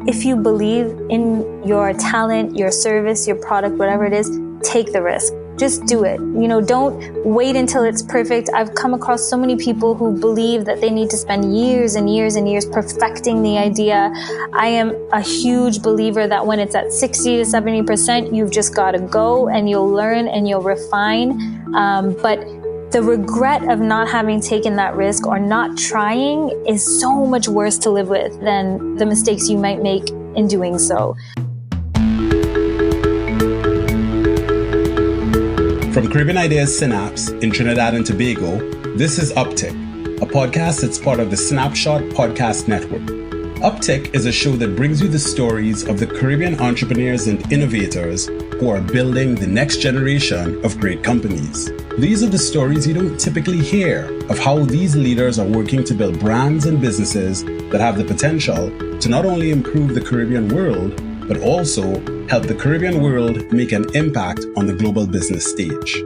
if you believe in your talent, your service, your product, whatever it is, take the risk. Just do it. Don't wait until it's perfect. I've come across so many people who believe that they need to spend years and years and years perfecting the idea. I am a huge believer that when it's at 60 to 70%, you've just got to go and you'll learn and you'll refine. But the regret of not having taken that risk or not trying is so much worse to live with than the mistakes you might make in doing so. From Caribbean Ideas Synapse in Trinidad and Tobago, this is UpTick, a podcast that's part of the Snapshot Podcast Network. UpTick is a show that brings you the stories of the Caribbean entrepreneurs and innovators who are building the next generation of great companies. These are the stories you don't typically hear of how these leaders are working to build brands and businesses that have the potential to not only improve the Caribbean world, but also help the Caribbean world make an impact on the global business stage.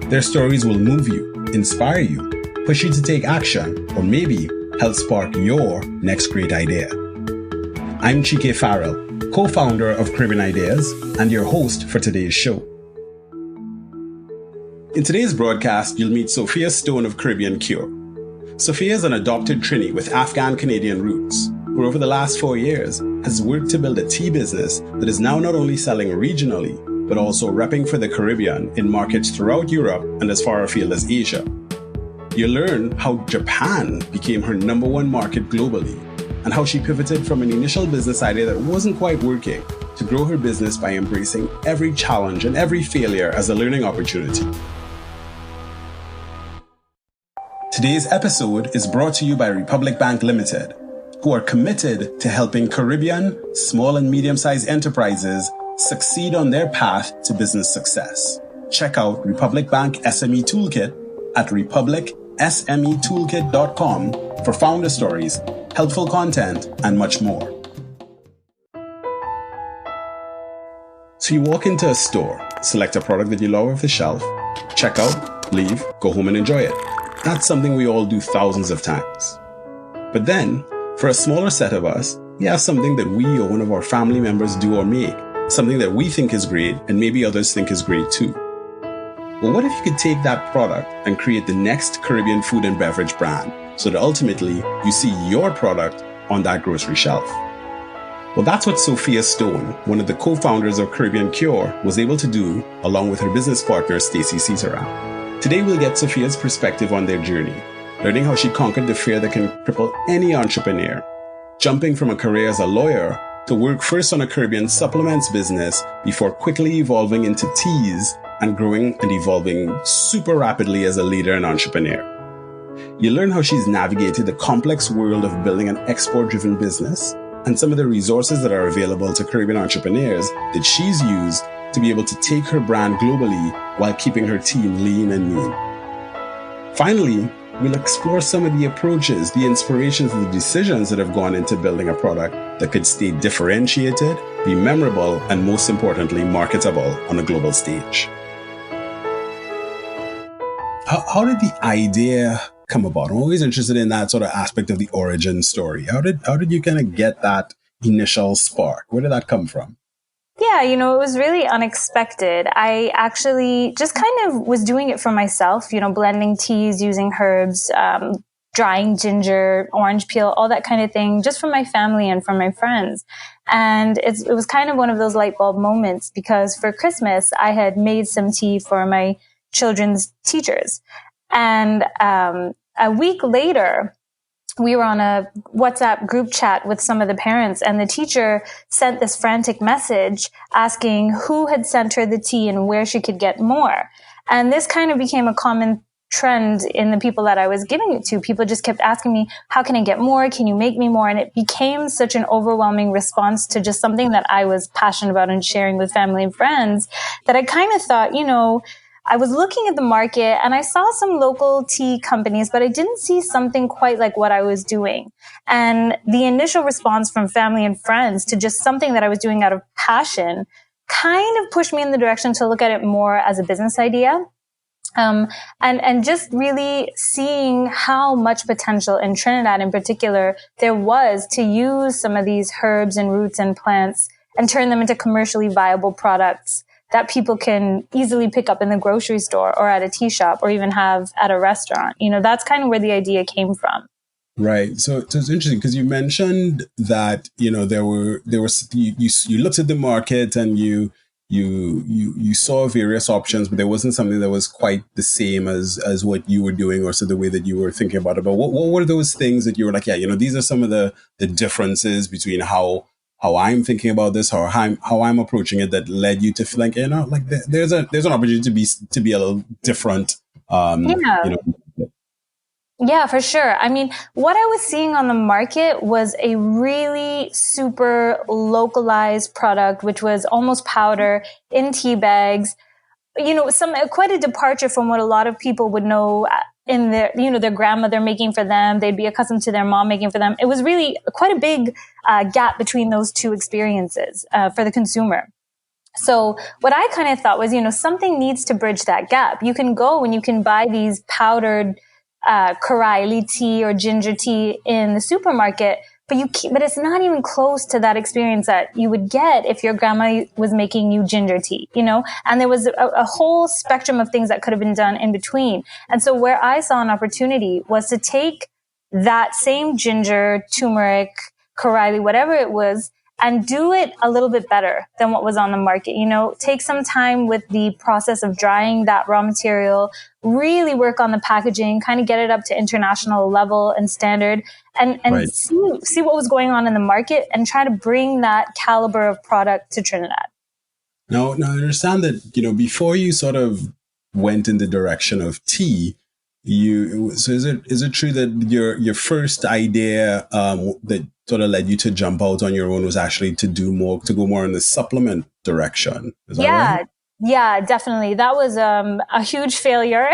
Their stories will move you, inspire you, push you to take action, or maybe help spark your next great idea. I'm Chike Farrell, co-founder of Caribbean Ideas and your host for today's show. In today's broadcast, you'll meet Sophia Stone of Caribbean Cure. Sophia is an adopted Trini with Afghan-Canadian roots, who over the last 4 years has worked to build a tea business that is now not only selling regionally, but also repping for the Caribbean in markets throughout Europe and as far afield as Asia. You'll learn how Japan became her number one market globally, and how she pivoted from an initial business idea that wasn't quite working to grow her business by embracing every challenge and every failure as a learning opportunity. Today's episode is brought to you by Republic Bank Limited, who are committed to helping Caribbean small and medium-sized enterprises succeed on their path to business success. Check out Republic Bank SME Toolkit at republicsmetoolkit.com for founder stories, helpful content, and much more. So you walk into a store, select a product that you love off the shelf, check out, leave, go home and enjoy it. That's something we all do thousands of times. But then, for a smaller set of us, we have something that we or one of our family members do or make, something that we think is great and maybe others think is great too. Well, what if you could take that product and create the next Caribbean food and beverage brand so that ultimately you see your product on that grocery shelf? Well, that's what Sophia Stone, one of the co-founders of Caribbean Cure, was able to do along with her business partner, Stacey Sitaram. Today, we'll get Sophia's perspective on their journey, learning how she conquered the fear that can cripple any entrepreneur, jumping from a career as a lawyer to work first on a Caribbean supplements business before quickly evolving into teas and growing and evolving super rapidly as a leader and entrepreneur. You'll learn how she's navigated the complex world of building an export-driven business and some of the resources that are available to Caribbean entrepreneurs that she's used to be able to take her brand globally while keeping her team lean and mean. Finally, we'll explore some of the approaches, the inspirations, and the decisions that have gone into building a product that could stay differentiated, be memorable, and most importantly, marketable on a global stage. How did the idea come about? I'm always interested in that sort of aspect of the origin story. How did you kind of get that initial spark? Where did that come from? Yeah, it was really unexpected. I actually just kind of was doing it for myself, blending teas, using herbs, drying ginger, orange peel, all that kind of thing, just for my family and for my friends. And it was kind of one of those light bulb moments because for Christmas, I had made some tea for my children's teachers. And a week later, we were on a WhatsApp group chat with some of the parents, and the teacher sent this frantic message asking who had sent her the tea and where she could get more. And this kind of became a common trend in the people that I was giving it to. People just kept asking me, how can I get more? Can you make me more? And it became such an overwhelming response to just something that I was passionate about and sharing with family and friends that I kind of thought, I was looking at the market and I saw some local tea companies, but I didn't see something quite like what I was doing. And the initial response from family and friends to just something that I was doing out of passion kind of pushed me in the direction to look at it more as a business idea. And just really seeing how much potential in Trinidad in particular there was to use some of these herbs and roots and plants and turn them into commercially viable products that people can easily pick up in the grocery store or at a tea shop or even have at a restaurant. That's kind of where the idea came from. Right. So it's interesting because you mentioned that, there was, you looked at the market and you saw various options, but there wasn't something that was quite the same as what you were doing or so the way that you were thinking about it. But what were those things that you were like, these are some of the differences between how I'm thinking about this or how I'm approaching it that led you to feel like, there's an opportunity to be a little different. Yeah, for sure. I mean, what I was seeing on the market was a really super localized product, which was almost powder in tea bags. Quite a departure from what a lot of people would know in their grandmother making for them. They'd be accustomed to their mom making for them. It was really quite a big gap between those two experiences for the consumer. So what I kind of thought was, something needs to bridge that gap. You can go and you can buy these powdered Karaili tea or ginger tea in the supermarket, but it's not even close to that experience that you would get if your grandma was making you ginger tea, and there was a whole spectrum of things that could have been done in between. And so where I saw an opportunity was to take that same ginger, turmeric, Karaili, whatever it was, and do it a little bit better than what was on the market. Take some time with the process of drying that raw material, really work on the packaging, kind of get it up to international level and standard, and right. see what was going on in the market and try to bring that caliber of product to Trinidad. Now I understand that, before you sort of went in the direction of tea, so is it true that your first idea that sort of led you to jump out on your own was actually to go more in the supplement direction? Is that right? Yeah, definitely. That was a huge failure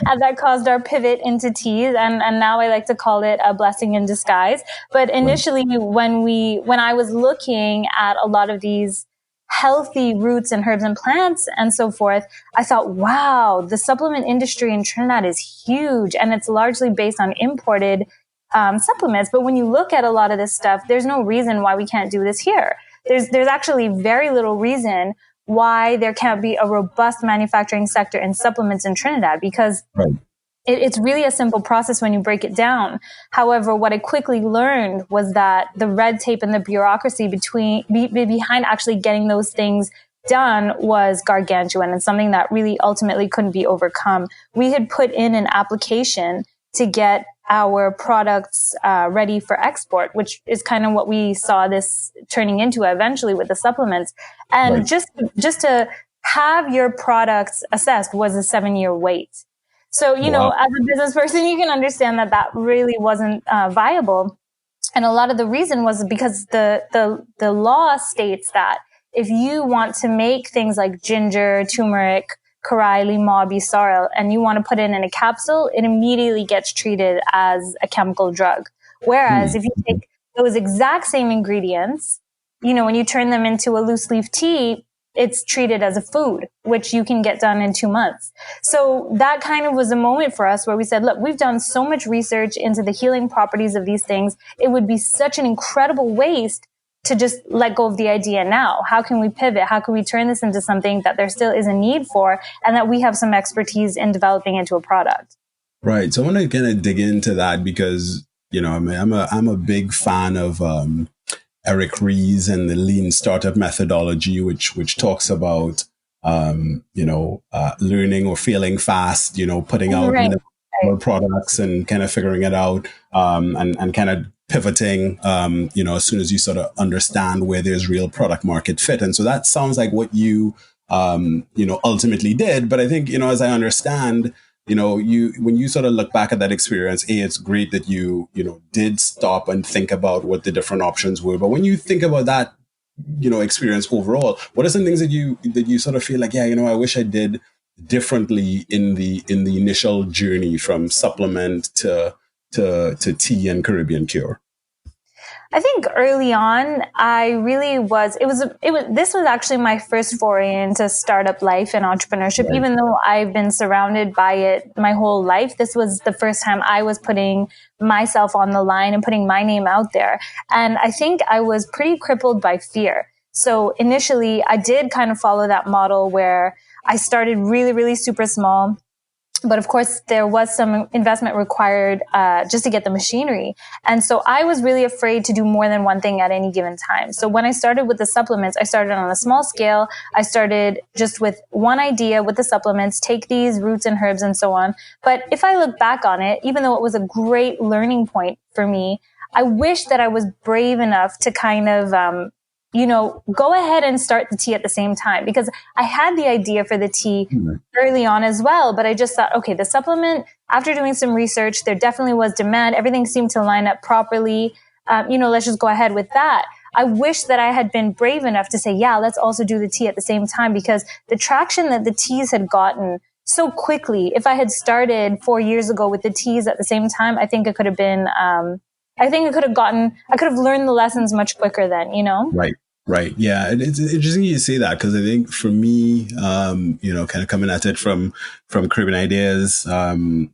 and that caused our pivot into teas. And now I like to call it a blessing in disguise. But initially when I was looking at a lot of these healthy roots and herbs and plants and so forth, I thought, wow, the supplement industry in Trinidad is huge and it's largely based on imported supplements. But when you look at a lot of this stuff, there's no reason why we can't do this here. There's actually very little reason why there can't be a robust manufacturing sector in supplements in Trinidad, because it's really a simple process when you break it down. However, what I quickly learned was that the red tape and the bureaucracy behind actually getting those things done was gargantuan and something that really ultimately couldn't be overcome. We had put in an application to get our products ready for export, which is kind of what we saw this turning into eventually with the supplements. And just to have your products assessed was a 7-year wait. So, as a business person, you can understand that really wasn't viable. And a lot of the reason was because the law states that if you want to make things like ginger, turmeric, Karaili, Mauby, sorrel, and you want to put it in a capsule, it immediately gets treated as a chemical drug. Whereas if you take those exact same ingredients, when you turn them into a loose leaf tea, it's treated as a food, which you can get done in 2 months. So that kind of was a moment for us where we said, look, we've done so much research into the healing properties of these things. It would be such an incredible waste to just let go of the idea now. How can we pivot? How can we turn this into something that there still is a need for and that we have some expertise in developing into a product? Right. So I want to kind of dig into that because, I'm a big fan of Eric Ries and the lean startup methodology, which talks about, learning or failing fast, putting out more products and kind of figuring it out, and kind of pivoting, as soon as you sort of understand where there's real product market fit. And so that sounds like what you, ultimately did. But I think, as I understand, when you sort of look back at that experience, it's great that you did stop and think about what the different options were. But when you think about that, experience overall, what are some things that you sort of feel like, I wish I did differently in the initial journey from supplement to tea and Caribbean cure? I think early on, this was actually my first foray into startup life and entrepreneurship. Right. Even though I've been surrounded by it my whole life, this was the first time I was putting myself on the line and putting my name out there. And I think I was pretty crippled by fear. So initially I did kind of follow that model where I started really, really super small. But of course, there was some investment required just to get the machinery. And so I was really afraid to do more than one thing at any given time. So when I started with the supplements, I started on a small scale. I started just with one idea with the supplements, take these roots and herbs and so on. But if I look back on it, even though it was a great learning point for me, I wish that I was brave enough to kind of go ahead and start the tea at the same time, because I had the idea for the tea early on as well. But I just thought, okay, the supplement, after doing some research, there definitely was demand. Everything seemed to line up properly. Let's just go ahead with that. I wish that I had been brave enough to say, yeah, let's also do the tea at the same time, because the traction that the teas had gotten so quickly, if I had started 4 years ago with the teas at the same time, I think it could have been, I could have learned the lessons much quicker then, Right. Right. Yeah. It's interesting you say that, because I think for me, kind of coming at it from Caribbean ideas, one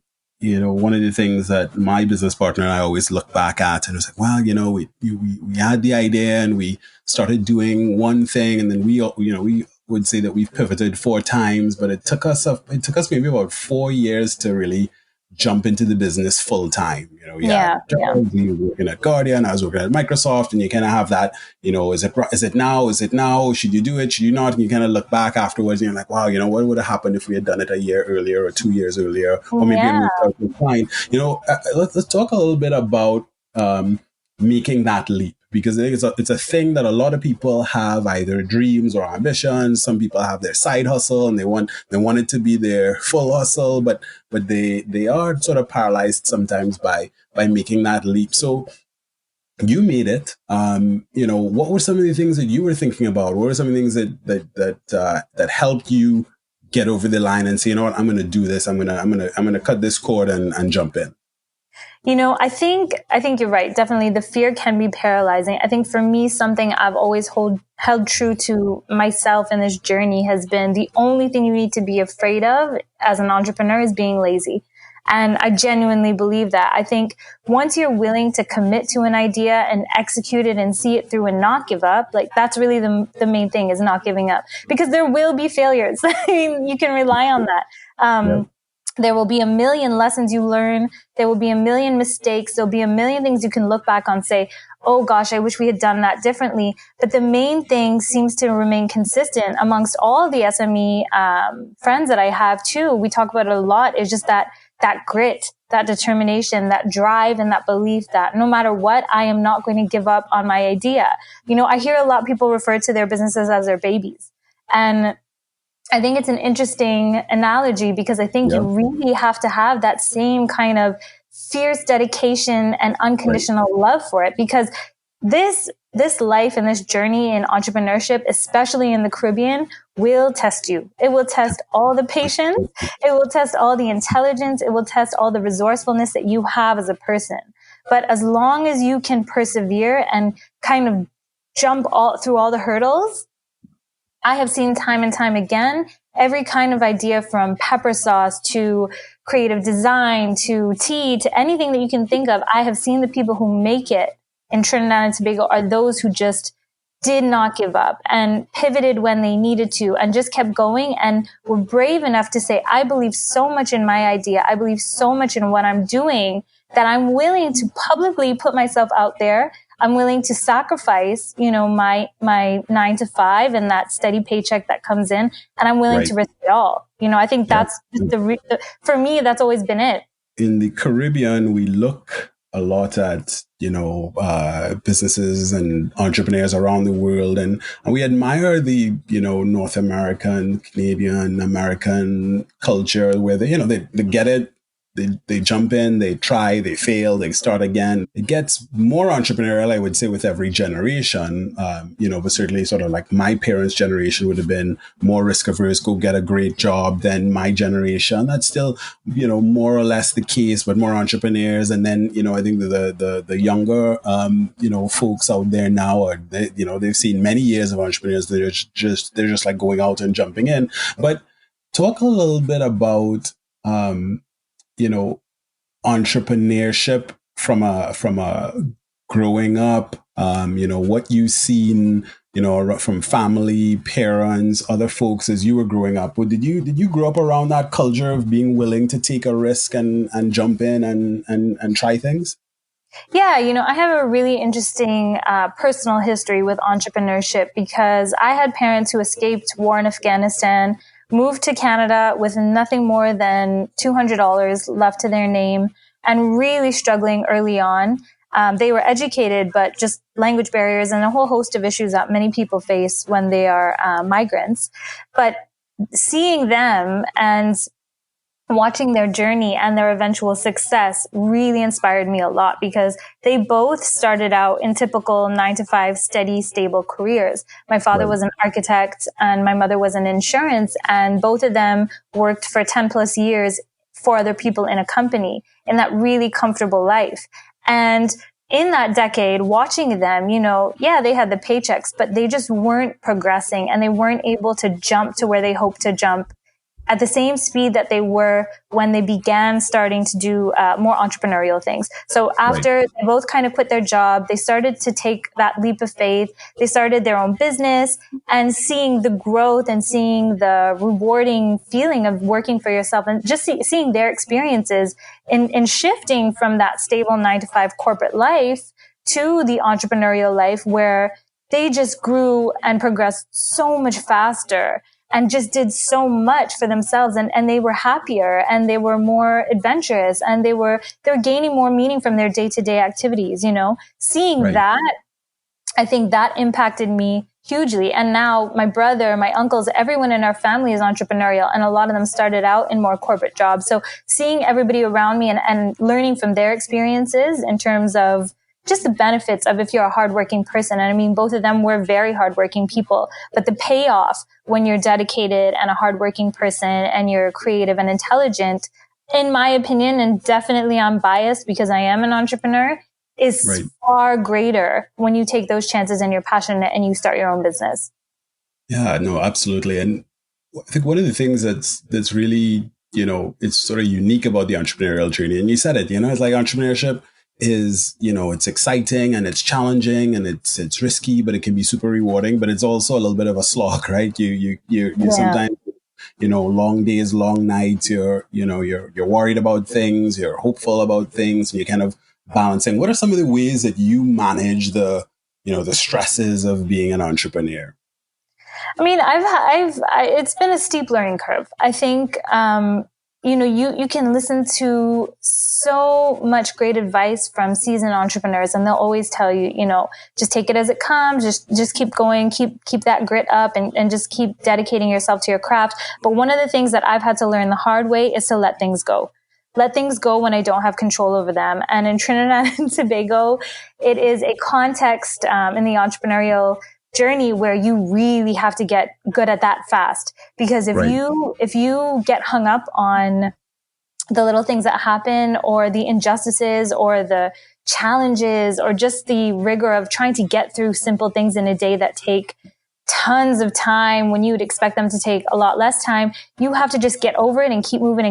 of the things that my business partner and I always look back at, and it was like, well, we had the idea and we started doing one thing, and then we would say that we've pivoted 4 times, but it took us maybe about 4 years to really jump into the business full time. You were working at Guardian, I was working at Microsoft, and you kind of have that, is it now? Should you do it? Should you not? And you kind of look back afterwards and you're like, wow, what would have happened if we had done it a year earlier or 2 years earlier, or maybe a moved out to fine. Let's talk a little bit about making that leap, because I think it's a thing that a lot of people have, either dreams or ambitions. Some people have their side hustle and they want it to be their full hustle, but they are sort of paralyzed sometimes by making that leap. So you made it. What were some of the things that you were thinking about? What were some of the things that helped you get over the line and say, you know what, I'm going to do this. I'm going to cut this cord and jump in. I think you're right. Definitely the fear can be paralyzing. I think for me, something I've always held true to myself in this journey has been the only thing you need to be afraid of as an entrepreneur is being lazy. And I genuinely believe that. I think once you're willing to commit to an idea and execute it and see it through and not give up, like that's really the main thing, is not giving up, because there will be failures. I mean, you can rely on that. There will be a million lessons you learn. There will be a million mistakes. There'll be a million things you can look back on, say, oh gosh, I wish we had done that differently. But the main thing seems to remain consistent amongst all the SME friends that I have too. We talk about it a lot, is just that grit, that determination, that drive, and that belief that no matter what, I am not going to give up on my idea. I hear a lot of people refer to their businesses as their babies. And I think it's an interesting analogy, because I think you really have to have that same kind of fierce dedication and unconditional love for it, because this life and this journey in entrepreneurship, especially in the Caribbean, will test you. It will test all the patience. It will test all the intelligence. It will test all the resourcefulness that you have as a person. But as long as you can persevere and kind of jump through all the hurdles, I have seen time and time again, every kind of idea, from pepper sauce to creative design to tea to anything that you can think of. I have seen the people who make it in Trinidad and Tobago are those who just did not give up and pivoted when they needed to and just kept going and were brave enough to say, I believe so much in my idea. I believe so much in what I'm doing that I'm willing to publicly put myself out there. I'm willing to sacrifice, my 9 to 5 and that steady paycheck that comes in, and I'm willing to risk it all. I think that's for me, that's always been it. In the Caribbean, we look a lot at, businesses and entrepreneurs around the world, and we admire the, North American, Canadian, American culture where they get it they jump in, they try, they fail, they start again. It gets more entrepreneurial, I would say, with every generation. But certainly sort of like my parents' generation would have been more risk averse, go get a great job than my generation. That's still, more or less the case, but more entrepreneurs. And then, I think the younger, folks out there now are, they've seen many years of entrepreneurs. They're just like going out and jumping in. But talk a little bit about, entrepreneurship from a growing up, what you've seen, from family, parents, other folks as you were growing up. Well, did you grow up around that culture of being willing to take a risk and jump in and try things? Yeah, I have a really interesting personal history with entrepreneurship because I had parents who escaped war in Afghanistan, moved to Canada with nothing more than $200 left to their name and really struggling early on. They were educated, but just language barriers and a whole host of issues that many people face when they are migrants. But seeing them and watching their journey and their eventual success really inspired me a lot because they both started out in typical 9-to-5 steady, stable careers. My father was an architect and my mother was in insurance, and both of them worked for 10 plus years for other people in a company in that really comfortable life. And in that decade, watching them, they had the paychecks, but they just weren't progressing and they weren't able to jump to where they hoped to jump at the same speed that they were when they began starting to do more entrepreneurial things. So after they both kind of quit their job, they started to take that leap of faith. They started their own business, and seeing the growth and seeing the rewarding feeling of working for yourself and just seeing their experiences in shifting from that stable 9-to-5 corporate life to the entrepreneurial life where they just grew and progressed so much faster and just did so much for themselves, and they were happier and they were more adventurous and they were gaining more meaning from their day-to-day activities, seeing that, I think that impacted me hugely. And now my brother, my uncles, everyone in our family is entrepreneurial, and a lot of them started out in more corporate jobs. So seeing everybody around me and learning from their experiences in terms of just the benefits of if you're a hardworking person. And I mean, both of them were very hardworking people, but the payoff when you're dedicated and a hardworking person and you're creative and intelligent, in my opinion, and definitely I'm biased because I am an entrepreneur, is far greater when you take those chances and you're passionate and you start your own business. Yeah, no, absolutely. And I think one of the things that's really, it's sort of unique about the entrepreneurial journey, and you said it, it's like entrepreneurship is, it's exciting and it's challenging and it's risky, but it can be super rewarding, but it's also a little bit of a slog, right? You sometimes, long days, long nights, you're worried about things, you're hopeful about things, and you're kind of balancing. What are some of the ways that you manage the stresses of being an entrepreneur? I mean, it's been a steep learning curve. I think, you can listen to so much great advice from seasoned entrepreneurs, and they'll always tell you, just take it as it comes, just keep going, keep that grit up and just keep dedicating yourself to your craft. But one of the things that I've had to learn the hard way is to let things go. Let things go when I don't have control over them. And in Trinidad and Tobago, it is a context in the entrepreneurial journey where you really have to get good at that fast. Because if you get hung up on the little things that happen or the injustices or the challenges or just the rigor of trying to get through simple things in a day that take tons of time when you would expect them to take a lot less time, you have to just get over it and keep moving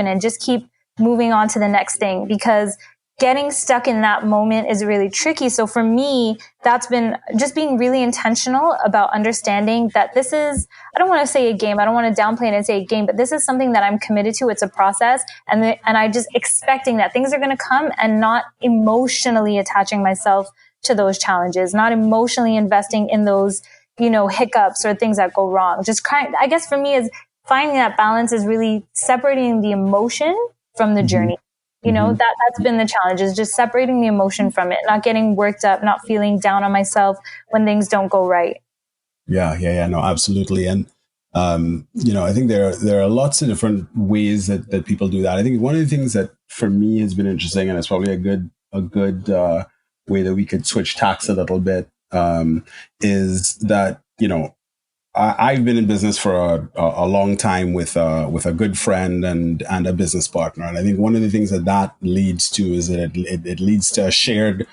and just keep moving on to the next thing, because getting stuck in that moment is really tricky. So for me, that's been just being really intentional about understanding that this is, I don't want to say a game. I don't want to downplay it and say a game, but this is something that I'm committed to. It's a process. And I just expecting that things are going to come and not emotionally attaching myself to those challenges, not emotionally investing in those, hiccups or things that go wrong. I guess for me is finding that balance is really separating the emotion from the journey. That's been the challenge, is just separating the emotion from it, not getting worked up, not feeling down on myself when things don't go right. Yeah, no, absolutely. And I think there are lots of different ways that people do that. I think one of the things that for me has been interesting, and it's probably a good way that we could switch tacks a little bit, is that, I've been in business for a long time with a good friend and a business partner, and I think one of the things that leads to is that it leads to a shared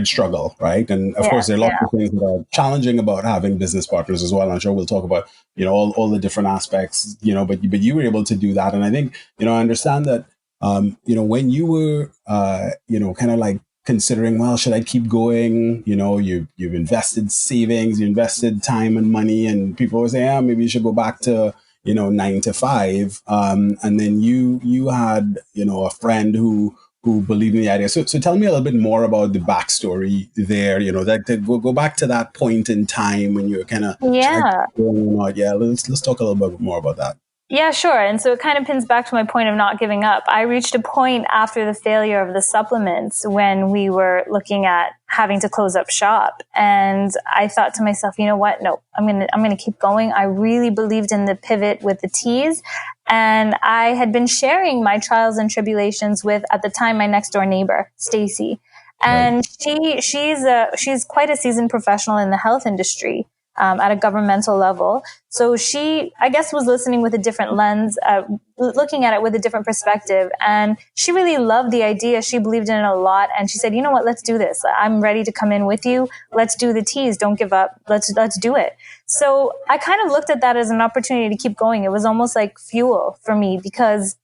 struggle, right? And of course, there are lots of things that are challenging about having business partners as well. I'm sure we'll talk about all the different aspects, but you were able to do that, and I think I understand that when you were kind of like considering, well, should I keep going? You've invested savings, you invested time and money, and people will say, yeah, maybe you should go back to 9 to 5. And then you had a friend who believed in the idea. So tell me a little bit more about the backstory there. That go back to that point in time when you were kind of let's talk a little bit more about that. Yeah, sure. And so it kind of pins back to my point of not giving up. I reached a point after the failure of the supplements when we were looking at having to close up shop. And I thought to myself, you know what? No, I'm going to keep going. I really believed in the pivot with the teas. And I had been sharing my trials and tribulations with, at the time, my next door neighbor, Stacy. And she's quite a seasoned professional in the health industry. At a governmental level. So she, I guess, was listening with a different lens, looking at it with a different perspective. And she really loved the idea. She believed in it a lot. And she said, you know what, let's do this. I'm ready to come in with you. Let's do the teas. Don't give up. Let's do it. So I kind of looked at that as an opportunity to keep going. It was almost like fuel for me, because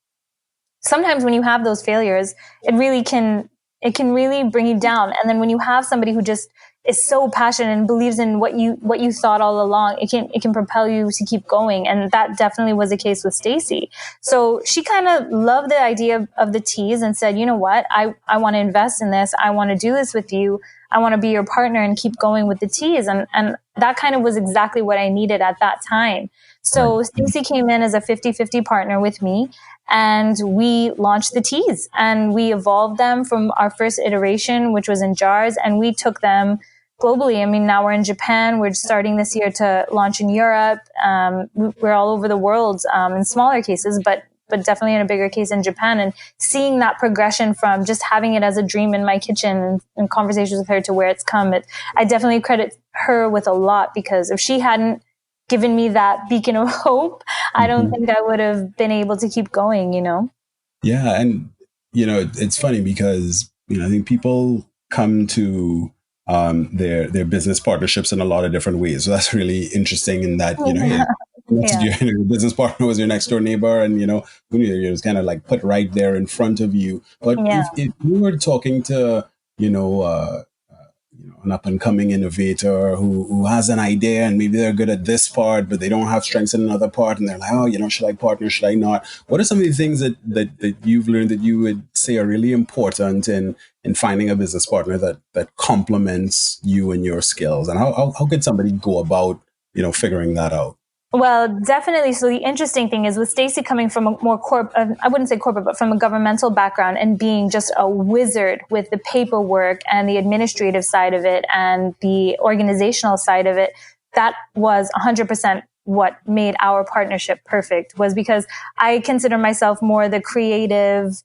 sometimes when you have those failures, it can really bring you down. And then when you have somebody who just is so passionate and believes in what you thought all along, it can propel you to keep going. And that definitely was the case with Stacy. So she kind of loved the idea of the teas and said, you know what, I want to invest in this. I want to do this with you. I want to be your partner and keep going with the teas. And that kind of was exactly what I needed at that time. So Stacy came in as a 50-50 partner with me, and we launched the teas, and we evolved them from our first iteration, which was in jars, and we took them globally. I mean, now we're in Japan. We're starting this year to launch in Europe. We're all over the world, in smaller cases, but definitely in a bigger case in Japan. And seeing that progression from just having it as a dream in my kitchen and conversations with her to where it's come, I definitely credit her with a lot, because if she hadn't given me that beacon of hope, I don't think I would have been able to keep going, Yeah. And, it's funny because, I think people come to their business partnerships in a lot of different ways. So that's really interesting in that, your business partner was your next door neighbor, and, it was kind of like put right there in front of you. But if you were talking to, an up and coming innovator who has an idea, and maybe they're good at this part, but they don't have strengths in another part, and they're like, oh, should I partner? Should I not? What are some of the things that you've learned that you would say are really important in finding a business partner that complements you and your skills? And how could somebody go about, figuring that out? Well, definitely. So the interesting thing is with Stacy coming from a more I wouldn't say corporate, but from a governmental background, and being just a wizard with the paperwork and the administrative side of it and the organizational side of it, that was 100% what made our partnership perfect, was because I consider myself more the creative,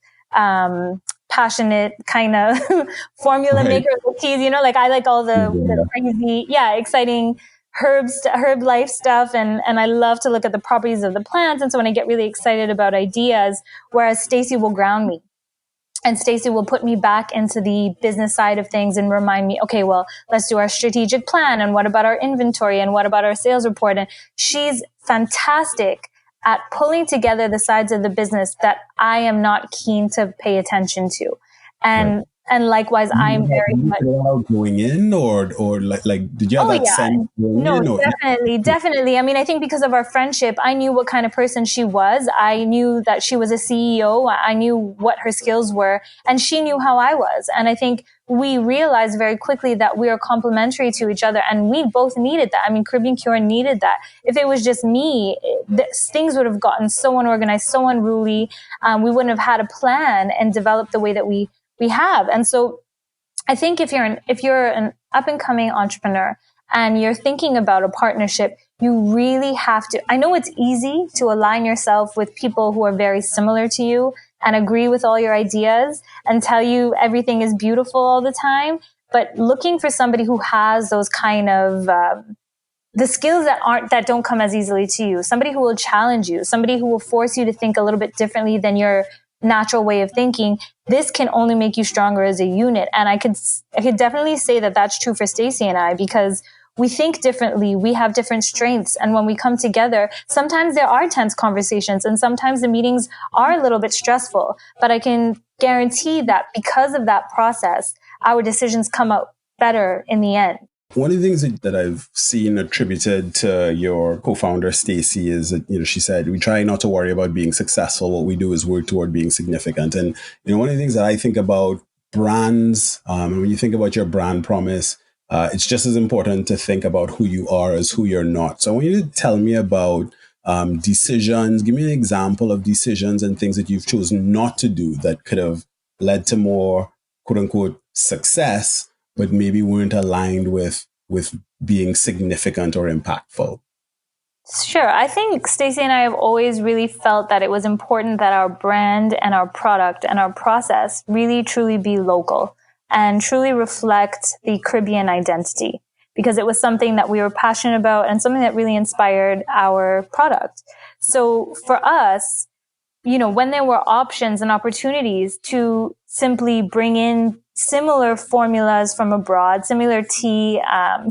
passionate kind of formula maker of the teas, like I like all the crazy, exciting herb life stuff. And I love to look at the properties of the plants. And so when I get really excited about ideas, whereas Stacy will ground me, and Stacy will put me back into the business side of things and remind me, okay, well, let's do our strategic plan. And what about our inventory? And what about our sales report? And she's fantastic at pulling together the sides of the business that I am not keen to pay attention to. And likewise, I'm very much going in, or like did you have that sense? No, definitely. I mean, I think because of our friendship, I knew what kind of person she was. I knew that she was a CEO. I knew what her skills were, and she knew how I was. And I think we realized very quickly that we are complementary to each other, and we both needed that. I mean, Caribbean Cure needed that. If it was just me, things would have gotten so unorganized, so unruly. We wouldn't have had a plan and developed the way that we have. And so I think if you're an up and coming entrepreneur and you're thinking about a partnership, you really have to, I know it's easy to align yourself with people who are very similar to you and agree with all your ideas and tell you everything is beautiful all the time. But looking for somebody who has those kind of, the skills that don't come as easily to you, somebody who will challenge you, somebody who will force you to think a little bit differently than your natural way of thinking, this can only make you stronger as a unit. And I could definitely say that that's true for Stacey and I, because we think differently. We have different strengths. And when we come together, sometimes there are tense conversations and sometimes the meetings are a little bit stressful, but I can guarantee that because of that process, our decisions come out better in the end. One of the things that I've seen attributed to your co-founder, Stacey, is that, she said, we try not to worry about being successful. What we do is work toward being significant. And, one of the things that I think about brands, when you think about your brand promise, it's just as important to think about who you are as who you're not. So I want you to tell me about decisions. Give me an example of decisions and things that you've chosen not to do that could have led to more, quote unquote, success, but maybe weren't aligned with being significant or impactful. Sure. I think Stacey and I have always really felt that it was important that our brand and our product and our process really truly be local and truly reflect the Caribbean identity, because it was something that we were passionate about and something that really inspired our product. So for us, when there were options and opportunities to simply bring in similar formulas from abroad, similar tea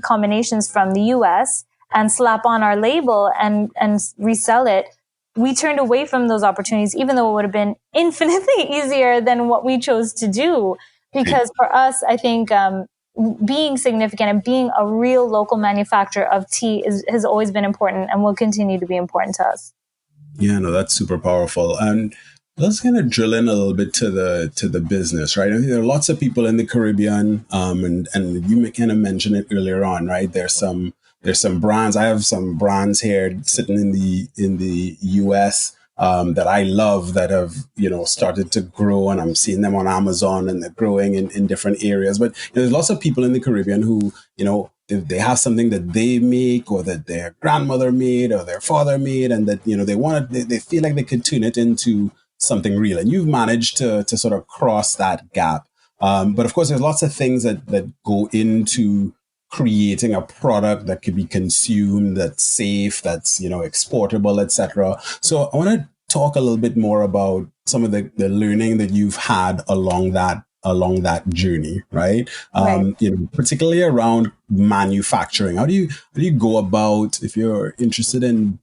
combinations from the US, and slap on our label and resell it, we turned away from those opportunities, even though it would have been infinitely easier than what we chose to do. Because for us, I think being significant and being a real local manufacturer of tea has always been important and will continue to be important to us. Yeah, no, that's super powerful. And let's kind of drill in a little bit to the business, right? I think there are lots of people in the Caribbean, and you kind of mentioned it earlier on, right? There's some brands. I have some brands here sitting in the US that I love that have started to grow, and I'm seeing them on Amazon and they're growing in different areas. But there's lots of people in the Caribbean who they have something that they make or that their grandmother made or their father made, and that they feel like they could turn it into something real. And you've managed to sort of cross that gap. But of course, there's lots of things that go into creating a product that can be consumed, that's safe, that's exportable, etc. So I want to talk a little bit more about some of the learning that you've had along that journey, right? Particularly around manufacturing. How do you go about, if you're interested in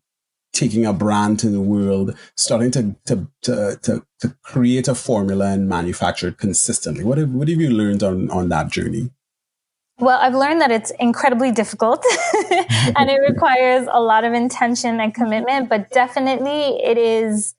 taking a brand to the world, starting to create a formula and manufacture it consistently? What have you learned on that journey? Well, I've learned that it's incredibly difficult and it requires a lot of intention and commitment, but definitely it is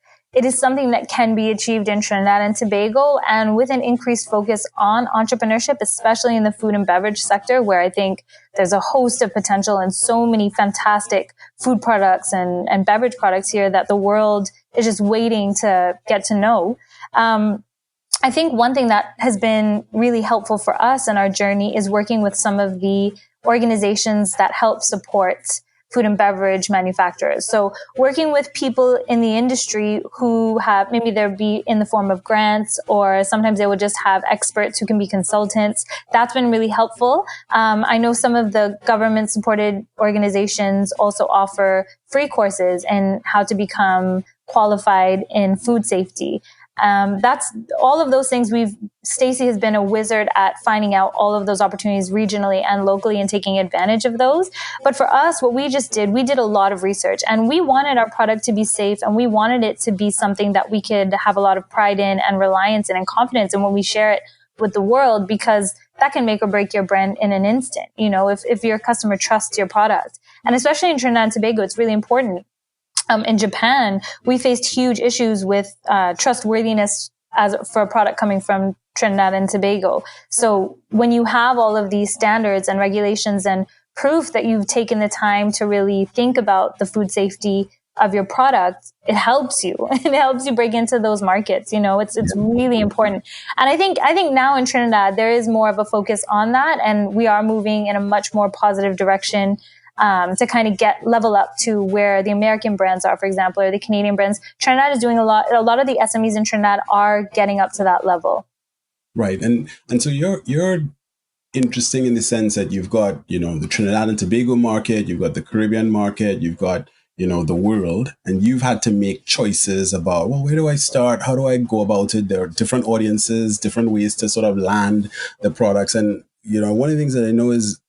something that can be achieved in Trinidad and Tobago, and with an increased focus on entrepreneurship, especially in the food and beverage sector, where I think there's a host of potential and so many fantastic food products and beverage products here that the world is just waiting to get to know. I think one thing that has been really helpful for us in our journey is working with some of the organizations that help support food and beverage manufacturers. So working with people in the industry who have, maybe they'll be in the form of grants, or sometimes they will just have experts who can be consultants. That's been really helpful. I know some of the government supported organizations also offer free courses in how to become qualified in food safety. That's all of those things. Stacey has been a wizard at finding out all of those opportunities regionally and locally and taking advantage of those. But for us, what we did a lot of research, and we wanted our product to be safe, and we wanted it to be something that we could have a lot of pride in and reliance in and confidence in when we share it with the world, because that can make or break your brand in an instant. If your customer trusts your product, and especially in Trinidad and Tobago, it's really important. In Japan, we faced huge issues with trustworthiness for a product coming from Trinidad and Tobago. So when you have all of these standards and regulations and proof that you've taken the time to really think about the food safety of your product, it helps you. It helps you break into those markets. It's really important. And I think now in Trinidad, there is more of a focus on that. And we are moving in a much more positive direction, to kind of level up to where the American brands are, for example, or the Canadian brands. Trinidad is doing a lot of the SMEs in Trinidad are getting up to that level. Right. And so you're interesting in the sense that you've got, the Trinidad and Tobago market, you've got the Caribbean market, you've got, the world, and you've had to make choices about, well, where do I start? How do I go about it? There are different audiences, different ways to sort of land the products. And, one of the things that I know is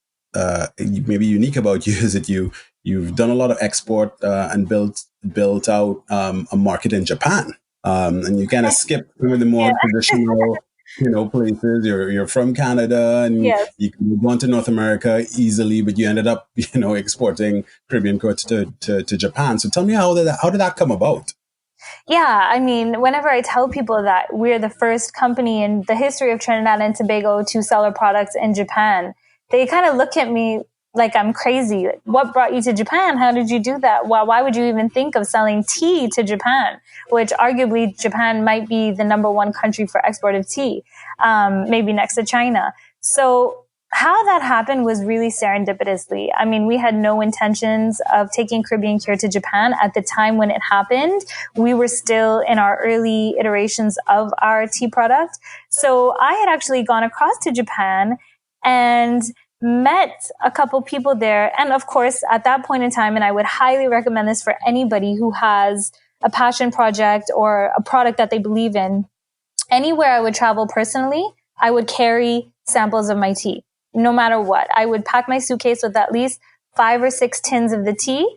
maybe unique about you is that you've done a lot of export and built out a market in Japan. And you kind of skip some of the more traditional places. You're from Canada, and you can move on to North America easily, but you ended up, exporting Caribbean goods to Japan. So tell me, how did that come about? Yeah, I mean, whenever I tell people that we're the first company in the history of Trinidad and Tobago to sell our products in Japan, they kind of look at me like I'm crazy. What brought you to Japan? How did you do that? Why would you even think of selling tea to Japan? Which arguably Japan might be the number one country for export of tea, maybe next to China. So how that happened was really serendipitously. I mean, we had no intentions of taking Caribbean Cure to Japan at the time when it happened. We were still in our early iterations of our tea product. So I had actually gone across to Japan and met a couple people there. And of course, at that point in time, and I would highly recommend this for anybody who has a passion project or a product that they believe in, anywhere I would travel personally, I would carry samples of my tea, no matter what. I would pack my suitcase with at least 5 or 6 tins of the tea,